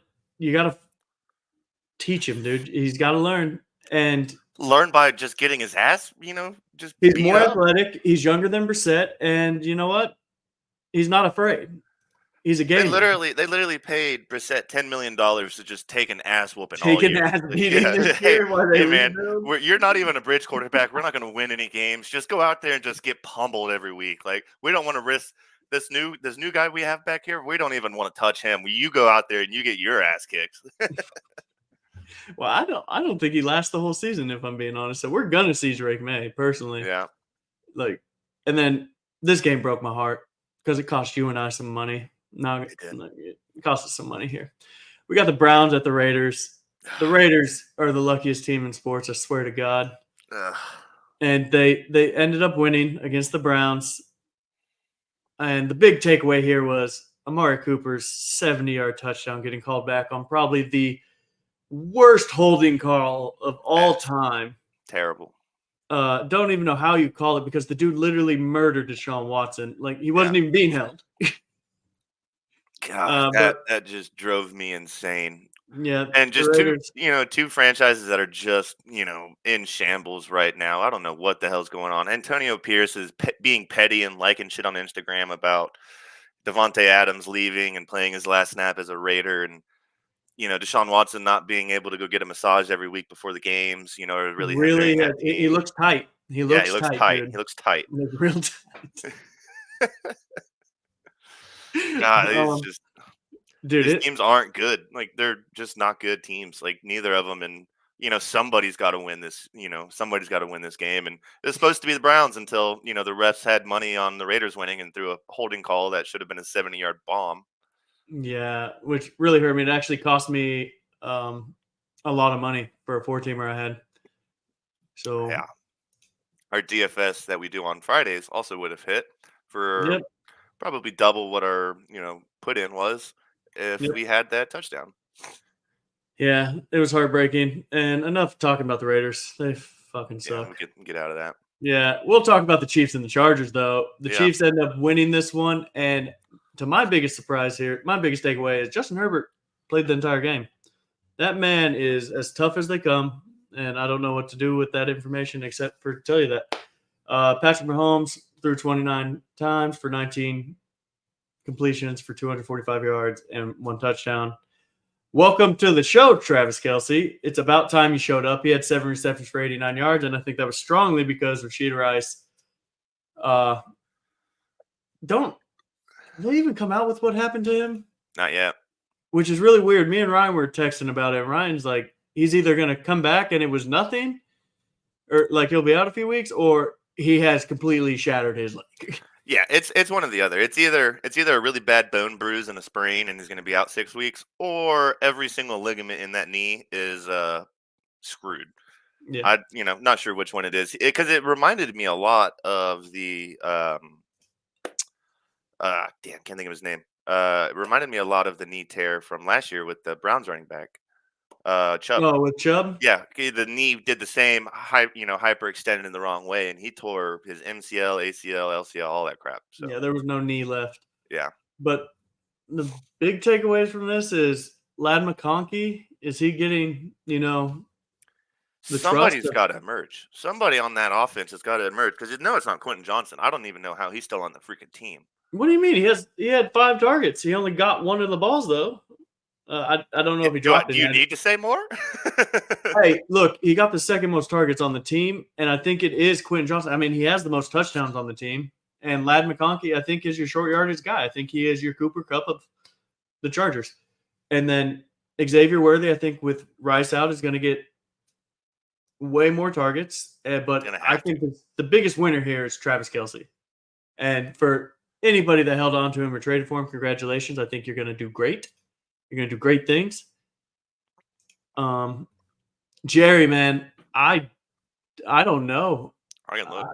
teach him, dude. He's got to learn, and learn by just getting his ass. Just he's more athletic. He's younger than Brissett, and you know what? He's not afraid. He's a gamer. They literally paid Brissett $10 million to just take an ass whooping. Take an ass beating. Hey man, you're not even a bridge quarterback. We're not going to win any games. Just go out there and just get pummeled every week. Like, we don't want to risk this new guy we have back here. We don't even want to touch him. You go out there and you get your ass kicked. Well, I don't think he lasts the whole season, if I'm being honest. So we're gonna see Drake May personally. Yeah. And then this game broke my heart because it cost you and I some money. No, it cost us some money here. We got the Browns at the Raiders. The Raiders are the luckiest team in sports, I swear to God. And they ended up winning against the Browns. And the big takeaway here was Amari Cooper's 70-yard touchdown getting called back on probably the worst holding call of all time. Terrible. Don't even know how you call it because the dude literally murdered Deshaun Watson. Like, he wasn't even being held. God, that just drove me insane. Yeah, and just two franchises that are just in shambles right now. I don't know what the hell's going on. Antonio Pierce is being petty and liking shit on Instagram about Devontae Adams leaving and playing his last snap as a Raider, and Deshaun Watson not being able to go get a massage every week before the games. Really he looks tight. He looks tight. He looks tight. He looks real tight. God, it's just, dude, these teams aren't good. Like, they're just not good teams. Like, neither of them. And somebody's got to win this. Somebody's got to win this game. And it's supposed to be the Browns until the refs had money on the Raiders winning and threw a holding call that should have been a 70-yard bomb. Yeah, which really hurt me. It actually cost me a lot of money for a 4-teamer I had. So yeah, our DFS that we do on Fridays also would have hit for probably double what our put in was if we had that touchdown. Yeah, it was heartbreaking. And enough talking about the Raiders. They fucking suck. Yeah, get out of that. Yeah, we'll talk about the Chiefs and the Chargers though. The Chiefs end up winning this one, and to my biggest surprise here, my biggest takeaway is Justin Herbert played the entire game. That man is as tough as they come, and I don't know what to do with that information except for tell you that. Patrick Mahomes threw 29 times for 19 completions for 245 yards and 1 touchdown. Welcome to the show, Travis Kelce. It's about time you showed up. He had 7 receptions for 89 yards, and I think that was strongly because Rashid Rice don't they even come out with what happened to him? Not yet. Which is really weird. Me and Ryan were texting about it. Ryan's like, he's either going to come back and it was nothing, or like he'll be out a few weeks, or he has completely shattered his leg. Yeah, it's one or the other. It's either a really bad bone bruise and a sprain, and he's going to be out 6 weeks, or every single ligament in that knee is screwed. Yeah. Not sure which one it is, because it reminded me a lot of the damn, can't think of his name. It reminded me a lot of the knee tear from last year with the Browns running back, Chubb. Oh, with Chubb? Yeah, the knee did the same, hyperextended in the wrong way, and he tore his MCL, ACL, LCL, all that crap. So Yeah, there was no knee left. yeah, But the big takeaways from this is Lad McConkey, is he getting, the somebody's trust? got to emerge. Somebody on that offense has got to emerge, because it's not Quentin Johnson. I don't even know how he's still on the freaking team. What do you mean? He had 5 targets. He only got one of the balls though. I don't know if he dropped Do it. you need to say more? Hey, look, he got the second most targets on the team, and I think it is Quentin Johnson. I mean, he has the most touchdowns on the team, and Lad McConkey, I think, is your short yardage guy. I think he is your Cooper Kupp of the Chargers. And then Xavier Worthy, I think, with Rice out, is going to get way more targets. But Gonna I have think the biggest winner here is Travis Kelce. And for anybody that held on to him or traded for him, congratulations. I think you're going to do great. You're going to do great things. Jerry, man, I don't know. I can look.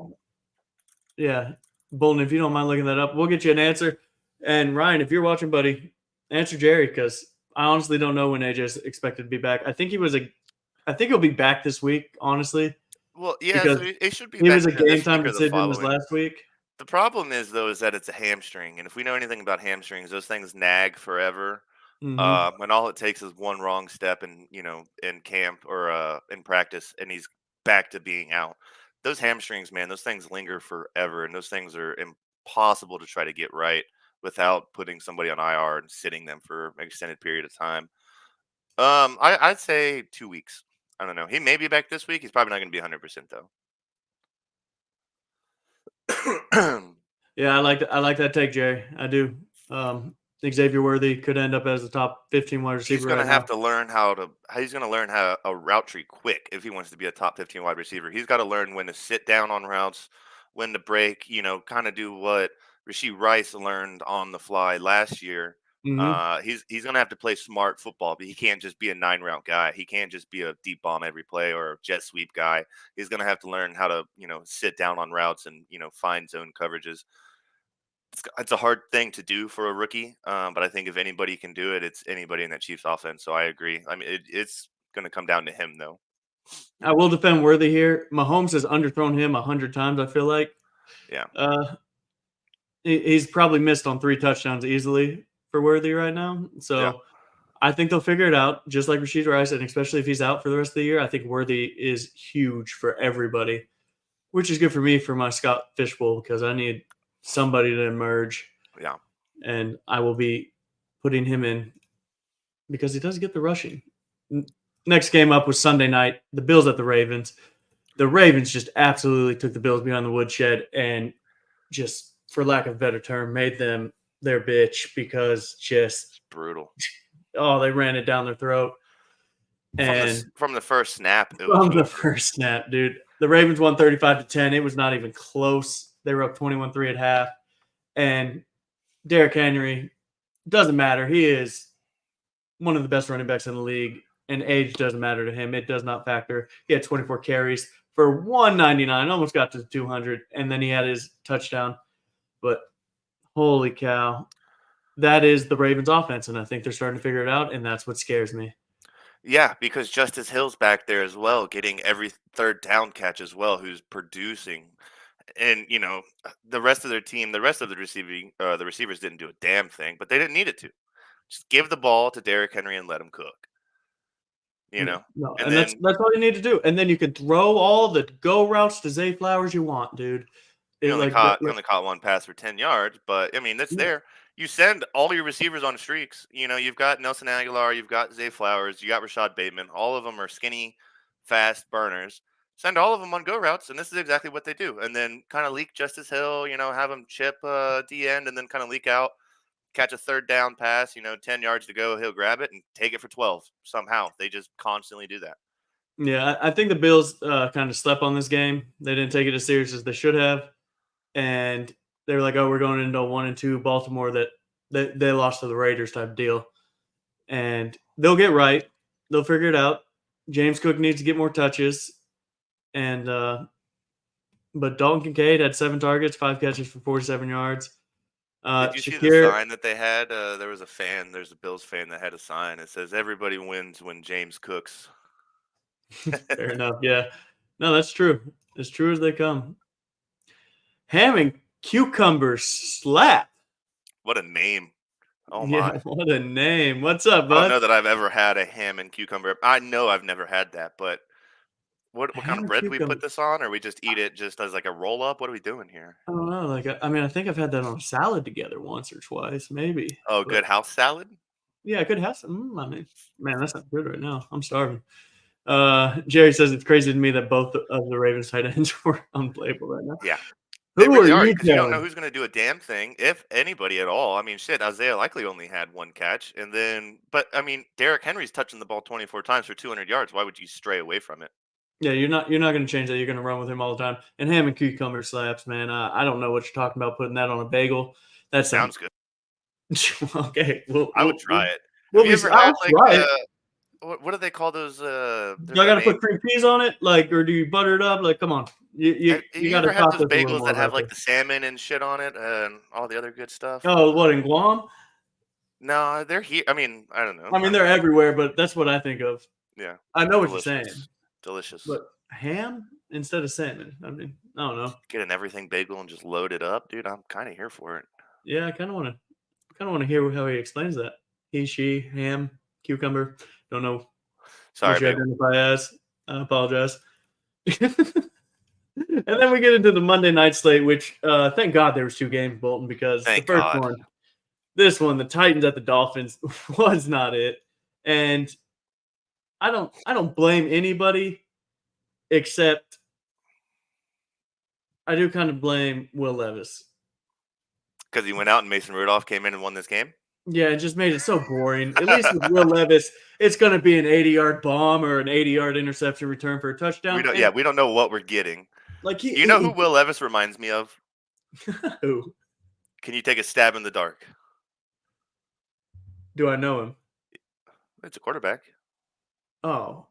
Yeah, Bolton, if you don't mind looking that up, we'll get you an answer. And Ryan, if you're watching, buddy, answer Jerry, because I honestly don't know when AJ is expected to be back. I think he'll be back this week, honestly. Well, yeah, because so it should be. He back was a either this game week time or the decision this following. last week. The problem is that it's a hamstring, and if we know anything about hamstrings, those things nag forever. Mhm. And all it takes is one wrong step in camp or in practice, and he's back to being out. Those hamstrings, man, those things linger forever, and those things are impossible to try to get right without putting somebody on IR and sitting them for an extended period of time. I'd say 2 weeks. I don't know. He may be back this week. He's probably not going to be 100% though. Yeah, I like that take, Jerry. I do. Xavier Worthy could end up as the top 15 wide receiver. He's going to right have now. to learn he's going to learn how a route tree quick if he wants to be a top 15 wide receiver. He's got to learn when to sit down on routes, when to break, kind of do what Rashee Rice learned on the fly last year. Mhm. He's going to have to play smart football, but he can't just be a 9-route guy. He can't just be a deep bomb every play or a jet sweep guy. He's going to have to learn how to, sit down on routes and, find zone coverages. It's a hard thing to do for a rookie, but I think if anybody can do it, it's anybody in that Chiefs offense. So I agree. I mean, it's going to come down to him, though. I will defend Worthy here. Mahomes has underthrown him 100 times, I feel like. Yeah. He's probably missed on 3 touchdowns easily for Worthy right now. So Yeah. I think they'll figure it out, just like Rashee Rice, and especially if he's out for the rest of the year. I think Worthy is huge for everybody, which is good for me for my Scott Fishbowl, because I need somebody to emerge. Yeah. And I will be putting him in because he does get the rushing. Next game up was Sunday night, the Bills at the Ravens. The Ravens just absolutely took the Bills behind the woodshed and just, for lack of a better term, made them their bitch, because just Brutal. they ran it down their throat. And from the first snap, first snap, dude, the Ravens won 35-10. It was not even close. They were up 21-3 at half. And Derrick Henry, doesn't matter. He is one of the best running backs in the league, and age doesn't matter to him. It does not factor. He had 24 carries for 199, almost got to 200, and then he had his touchdown. But holy cow, that is the Ravens offense, and I think they're starting to figure it out, and that's what scares me. Yeah, because Justice Hill's back there as well, getting every third down catch as well, who's producing. And the rest of their team, the rest of the receivers didn't do a damn thing, but they didn't need it to. Just give the ball to Derrick Henry and let him cook. No, and and then that's all you need to do. And then you can throw all the go routes to Zay Flowers you want, dude. he only caught one pass for 10 yards, but I mean that's Yeah. there. You send all your receivers on streaks. You've got Nelson Aguilar, you've got Zay Flowers, you got Rashad Bateman. All of them are skinny, fast burners. Send all of them on go routes, and this is exactly what they do. And then kind of leak Justice Hill, have him chip D end, and then kind of leak out. catch a third down pass, 10 yards to go, he'll grab it and take it for 12 somehow. They just constantly do that. Yeah, I think the Bills kind of slept on this game. They didn't take it as serious as they should have, and they were like, "Oh, we're going into a 1-2 Baltimore that they lost to the Raiders type deal." And they'll get right. They'll figure it out. James Cook needs to get more touches, and but Dalton Kincaid had 7 targets, 5 catches for 47 yards. Did you see the Shakir, sign that they had? There's a Bills fan that had a sign that says, "Everybody wins when James cooks." fair enough. Yeah, no, that's true. As true as they come. Ham and cucumber slap. What a name. Oh, Yeah, my. what a name. What's up, I don't bud? know that I've ever had a ham and cucumber. I know I've never had that, but what kind Ham of and bread do we cucumber. put this on, or we just eat it just as like a roll up? What are we doing here? I don't know. Like, I mean, I think I've had that on a salad together once or twice, maybe. Oh, But good house salad? yeah, I could have some. I mean, man, that's not good right now. I'm starving. Jerry says it's crazy to me that both of the Ravens tight ends were unplayable right now. Yeah. They Who really are are, you because you don't know telling? who's going to do a damn thing, if anybody at all. I mean, shit, Isaiah likely only had 1 catch, and then, but I mean, Derrick Henry's touching the ball 24 times for 200 yards. Why would you stray away from it? Yeah, you're not going to change that. You're going to run with him all the time. And ham and cucumber slaps, man. I don't know what you're talking about putting that on a bagel. That's some Sounds good. okay. We'll, I would we'll, try it. we'll Have you be. ever I'll had like try it. what do they call those? Do There's I a got to name. put cream cheese on it, like, or do you butter it up? Like, come on, Have you you got to ever had talk those us a little bagels more that have about like this. the salmon and shit on it and all the other good stuff? Oh, what in Guam? No, they're here. I mean, I don't know. I mean, they're everywhere, but that's what I think of. Yeah, I know what you're saying, delicious, delicious. but ham instead of salmon. I mean, I don't know. Get an everything bagel and just load it up, dude. I'm kind of here for it. Yeah, I kind of want to hear how he explains that. He, she, ham, cucumber. Don't know Sorry, what you babe. identify as. I apologize. And then we get into the Monday night slate, which thank God there was 2 games, Bolton, because Thank the first God. one, this one, the Titans at the Dolphins, was not it. And I don't blame anybody, except I do kind of blame Will Levis. Because he went out and Mason Rudolph came in and won this game. Yeah, it just made it so boring. At least with Will Levis, it's going to be an 80-yard bomb or an 80-yard interception return for a touchdown. We don't know what we're getting. Like You know who Will Levis reminds me of? who Can you take a stab in the dark? do I know him? It's a quarterback. Oh,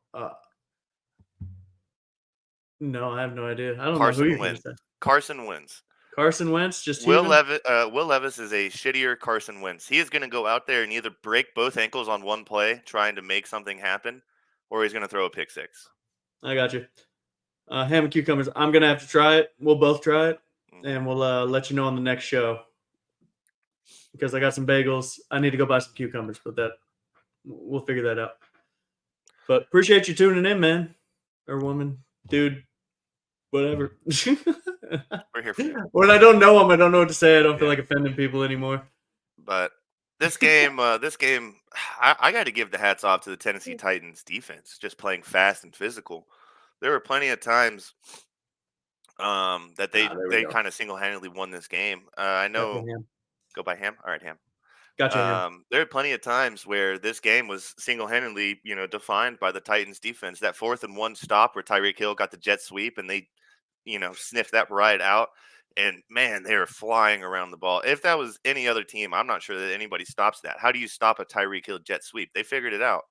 no, I have no idea. I don't know who Carson you're going Wentz. to say. Carson Wentz. Carson Wentz, just Will even? Levis is a shittier Carson Wentz. He is going to go out there and either break both ankles on one play trying to make something happen, or he's going to throw a pick six. I got you. Ham and cucumbers. I'm going to have to try it. We'll both try it, and we'll let you know on the next show. Because I got some bagels. I need to go buy some cucumbers, but we'll figure that out. But appreciate you tuning in, man. Or woman, dude, whatever. We're here for you. When I don't know them, I don't know what to say. I don't feel like offending people anymore. But this game, I got to give the hats off to the Tennessee Titans defense, just playing fast and physical. There were plenty of times that they there we go. kind of single handedly won this game. I know. Gotcha, Ham. Go by Ham. All right, Ham. Gotcha, Ham. There are plenty of times where this game was single-handedly, defined by the Titans defense. That 4th and 1 stop where Tyreek Hill got the jet sweep and they, sniffed that right out. And man, they were flying around the ball. If that was any other team, I'm not sure that anybody stops that. How do you stop a Tyreek Hill jet sweep? They figured it out.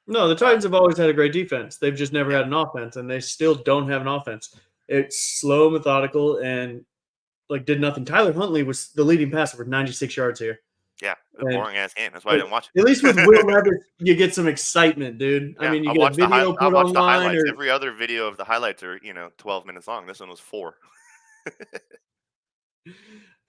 No, the Titans have always had a great defense. They've just never had an offense, and they still don't have an offense. It's slow, methodical, and did nothing. Tyler Huntley was the leading passer for 96 yards here. Yeah, a boring ass game. That's why I didn't watch it. At least with Will Levis, you get some excitement, dude. Yeah, I mean, you I get a watched the video I put watched the online. highlights. Or, Every other video of the highlights are 12 minutes long. This one was 4.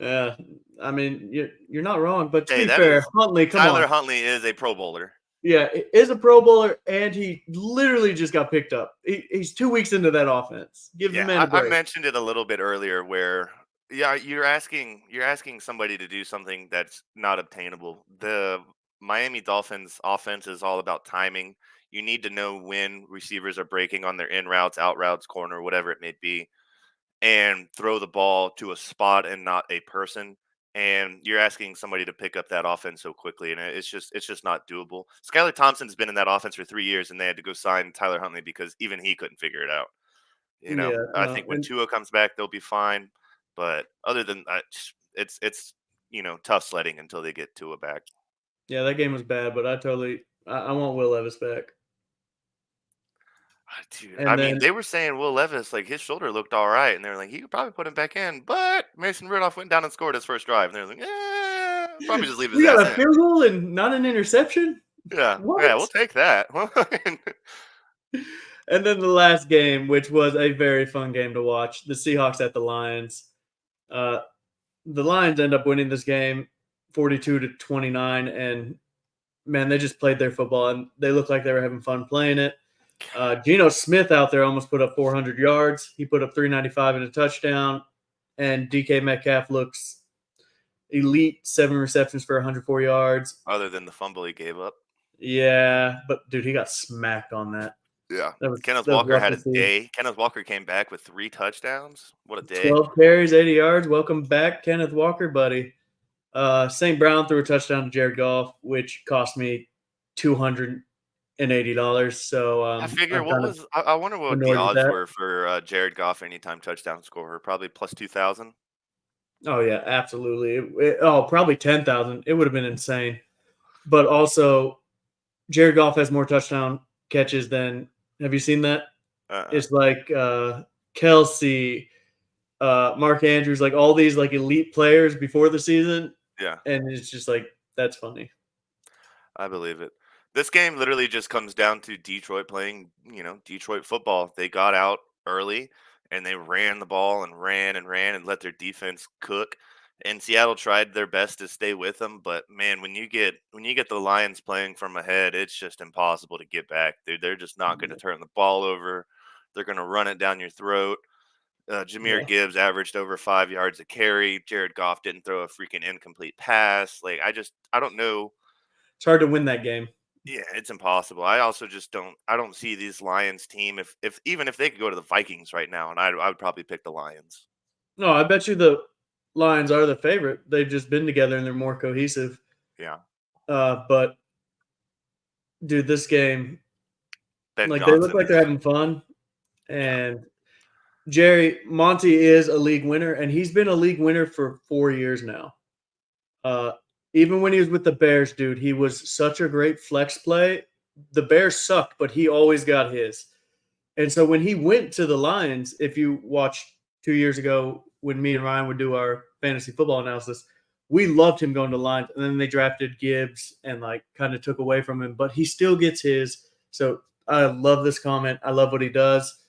I mean, you're not wrong, but to Hey, be that fair, is- Huntley, come Tyler on. Huntley is a Pro Bowler. Yeah, is a Pro Bowler, and he literally just got picked up. He's 2 weeks into that offense. Give the man a I break. mentioned it a little bit earlier where you're asking somebody to do something that's not obtainable. The Miami Dolphins offense is all about timing. You need to know when receivers are breaking on their in routes, out routes, corner, whatever it may be, and throw the ball to a spot and not a person. and you're asking somebody to pick up that offense so quickly, and it's just not doable. Skylar Thompson's been in that offense for 3 years, and they had to go sign Tyler Huntley because even he couldn't figure it out. Yeah, I no, think when and Tua comes back, they'll be fine. But other than that, it's tough sledding until they get Tua back. yeah, that game was bad, but I want Will Levis back. Dude, I And mean, then they were saying Will Levis, like his shoulder looked all right, and they're like, he could probably put him back in, but Mason Rudolph went down and scored his first drive, and they're like, probably just leave his we got ass a in. field goal and not an interception. Yeah, What? yeah, we'll take that. And then the last game, which was a very fun game to watch, the Seahawks at the Lions. The Lions end up winning this game 42-29, and man, they just played their football, and they looked like they were having fun playing it. Geno Smith out there almost put up 400 yards. He put up 395 and a touchdown, and DK Metcalf looks elite, 7 receptions for 104 yards. Other than the fumble he gave up. Yeah, but dude, he got smacked on that. Yeah. Kenneth that was Walker rough had to a see. day. Kenneth Walker came back with 3 touchdowns. What a day. 12 carries, 80 yards. Welcome back, Kenneth Walker, buddy. St. Brown threw a touchdown to Jared Goff, which cost me $280. So I figure I'm what kind of was I wonder what the annoyed with odds that. were for Jared Goff anytime touchdown scorer. Probably plus 2,000. Oh yeah, absolutely. Probably 10,000. It would have been insane. But also, Jared Goff has more touchdown catches than. Have you seen that? It's like Kelsey, Mark Andrews, like all these like elite players before the season, Yeah, and it's just like that's funny. I believe it. This game literally just comes down to Detroit playing, Detroit football. They got out early and they ran the ball and ran and ran and let their defense cook. And Seattle tried their best to stay with them, but man, when you get the Lions playing from ahead, it's just impossible to get back. They're just not going to turn the ball over. They're going to run it down your throat. Jahmyr Yeah. Gibbs averaged over 5 yards a carry. Jared Goff didn't throw a freaking incomplete pass. Like I don't know. It's hard to win that game. Yeah, it's impossible. I also just don't see this Lions team if even if they could go to the Vikings right now, and I would probably pick the Lions. No, I bet you the Lions are the favorite. They've just been together and they're more cohesive. Yeah. But dude, this game, Ben like Johnson. they look like they're having fun, and Jerry Monty is a league winner, and he's been a league winner for 4 years now. Even when he was with the Bears, dude, he was such a great flex play. The Bears sucked, but he always got his. And so when he went to the Lions, if you watched 2 years ago when me and Ryan would do our fantasy football analysis, we loved him going to the Lions. And then they drafted Gibbs and like kind of took away from him, but he still gets his. So I love this comment. I love what he does.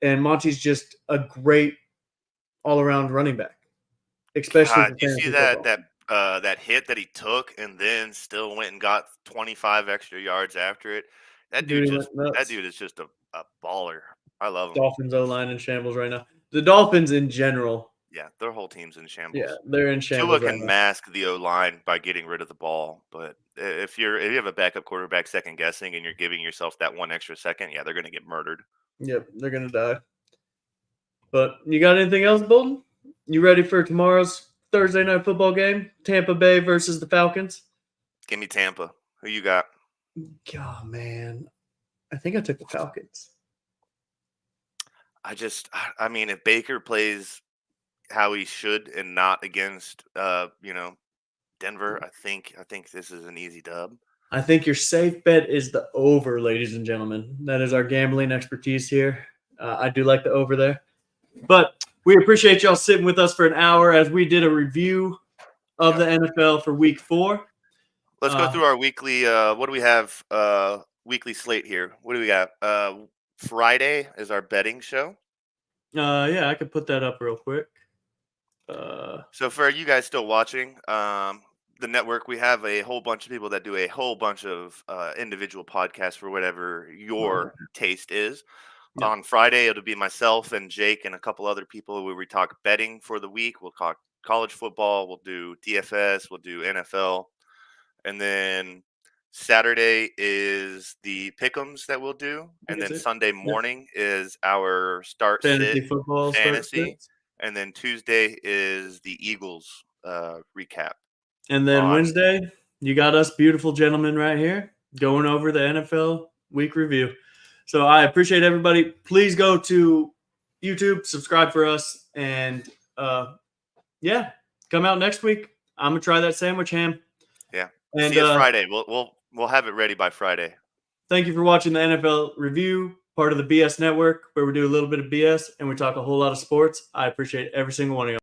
And Monty's just a great all-around running back, especially for Do you see fantasy that football. that hit that he took and then still went and got 25 extra yards after it? That dude Dude, he went nuts. is just a baller. I love him. Dolphins O-line in shambles right now. The Dolphins in general, Yeah, their whole team's in shambles. yeah, they're in Tua shambles right can now. mask the O line by getting rid of the ball, but if you have a backup quarterback second guessing and you're giving yourself that 1 extra second, yeah, they're going to get murdered. Yep, they're gonna die. But you got anything else, Bolton? You ready for tomorrow's Thursday night football game? Tampa Bay versus the Falcons. Give me Tampa. Who you got? Oh man, I think I took the Falcons. I mean, if Baker plays how he should and not against Denver, I think this is an easy dub. I think your safe bet is the over, ladies and gentlemen. That is our gambling expertise here. I do like the over there. But we appreciate y'all sitting with us for an hour as we did a review of the NFL for week 4. Let's go through our weekly what do we have weekly slate here? What do we got? Friday is our betting show. Yeah, I could put that up real quick. So for you guys still watching, the network, we have a whole bunch of people that do a whole bunch of individual podcasts for whatever your taste is. Yeah. On Friday, it'll be myself and Jake and a couple other people where we talk betting for the week. We'll talk college football. We'll do DFS. We'll do NFL. And then Saturday is the pick'ems that we'll do. And then Sunday morning is our start fantasy sit football fantasy. start. And then Tuesday is the Eagles recap. And then on- Wednesday, you got us beautiful gentlemen right here going over the NFL week review. So I appreciate everybody. Please go to YouTube, subscribe for us, and yeah, come out next week. I'm gonna try that sandwich ham. Yeah. And See us Friday. We'll have it ready by Friday. thank you for watching the NFL review, part of the BS Network, where we do a little bit of BS and we talk a whole lot of sports. I appreciate every single one of you.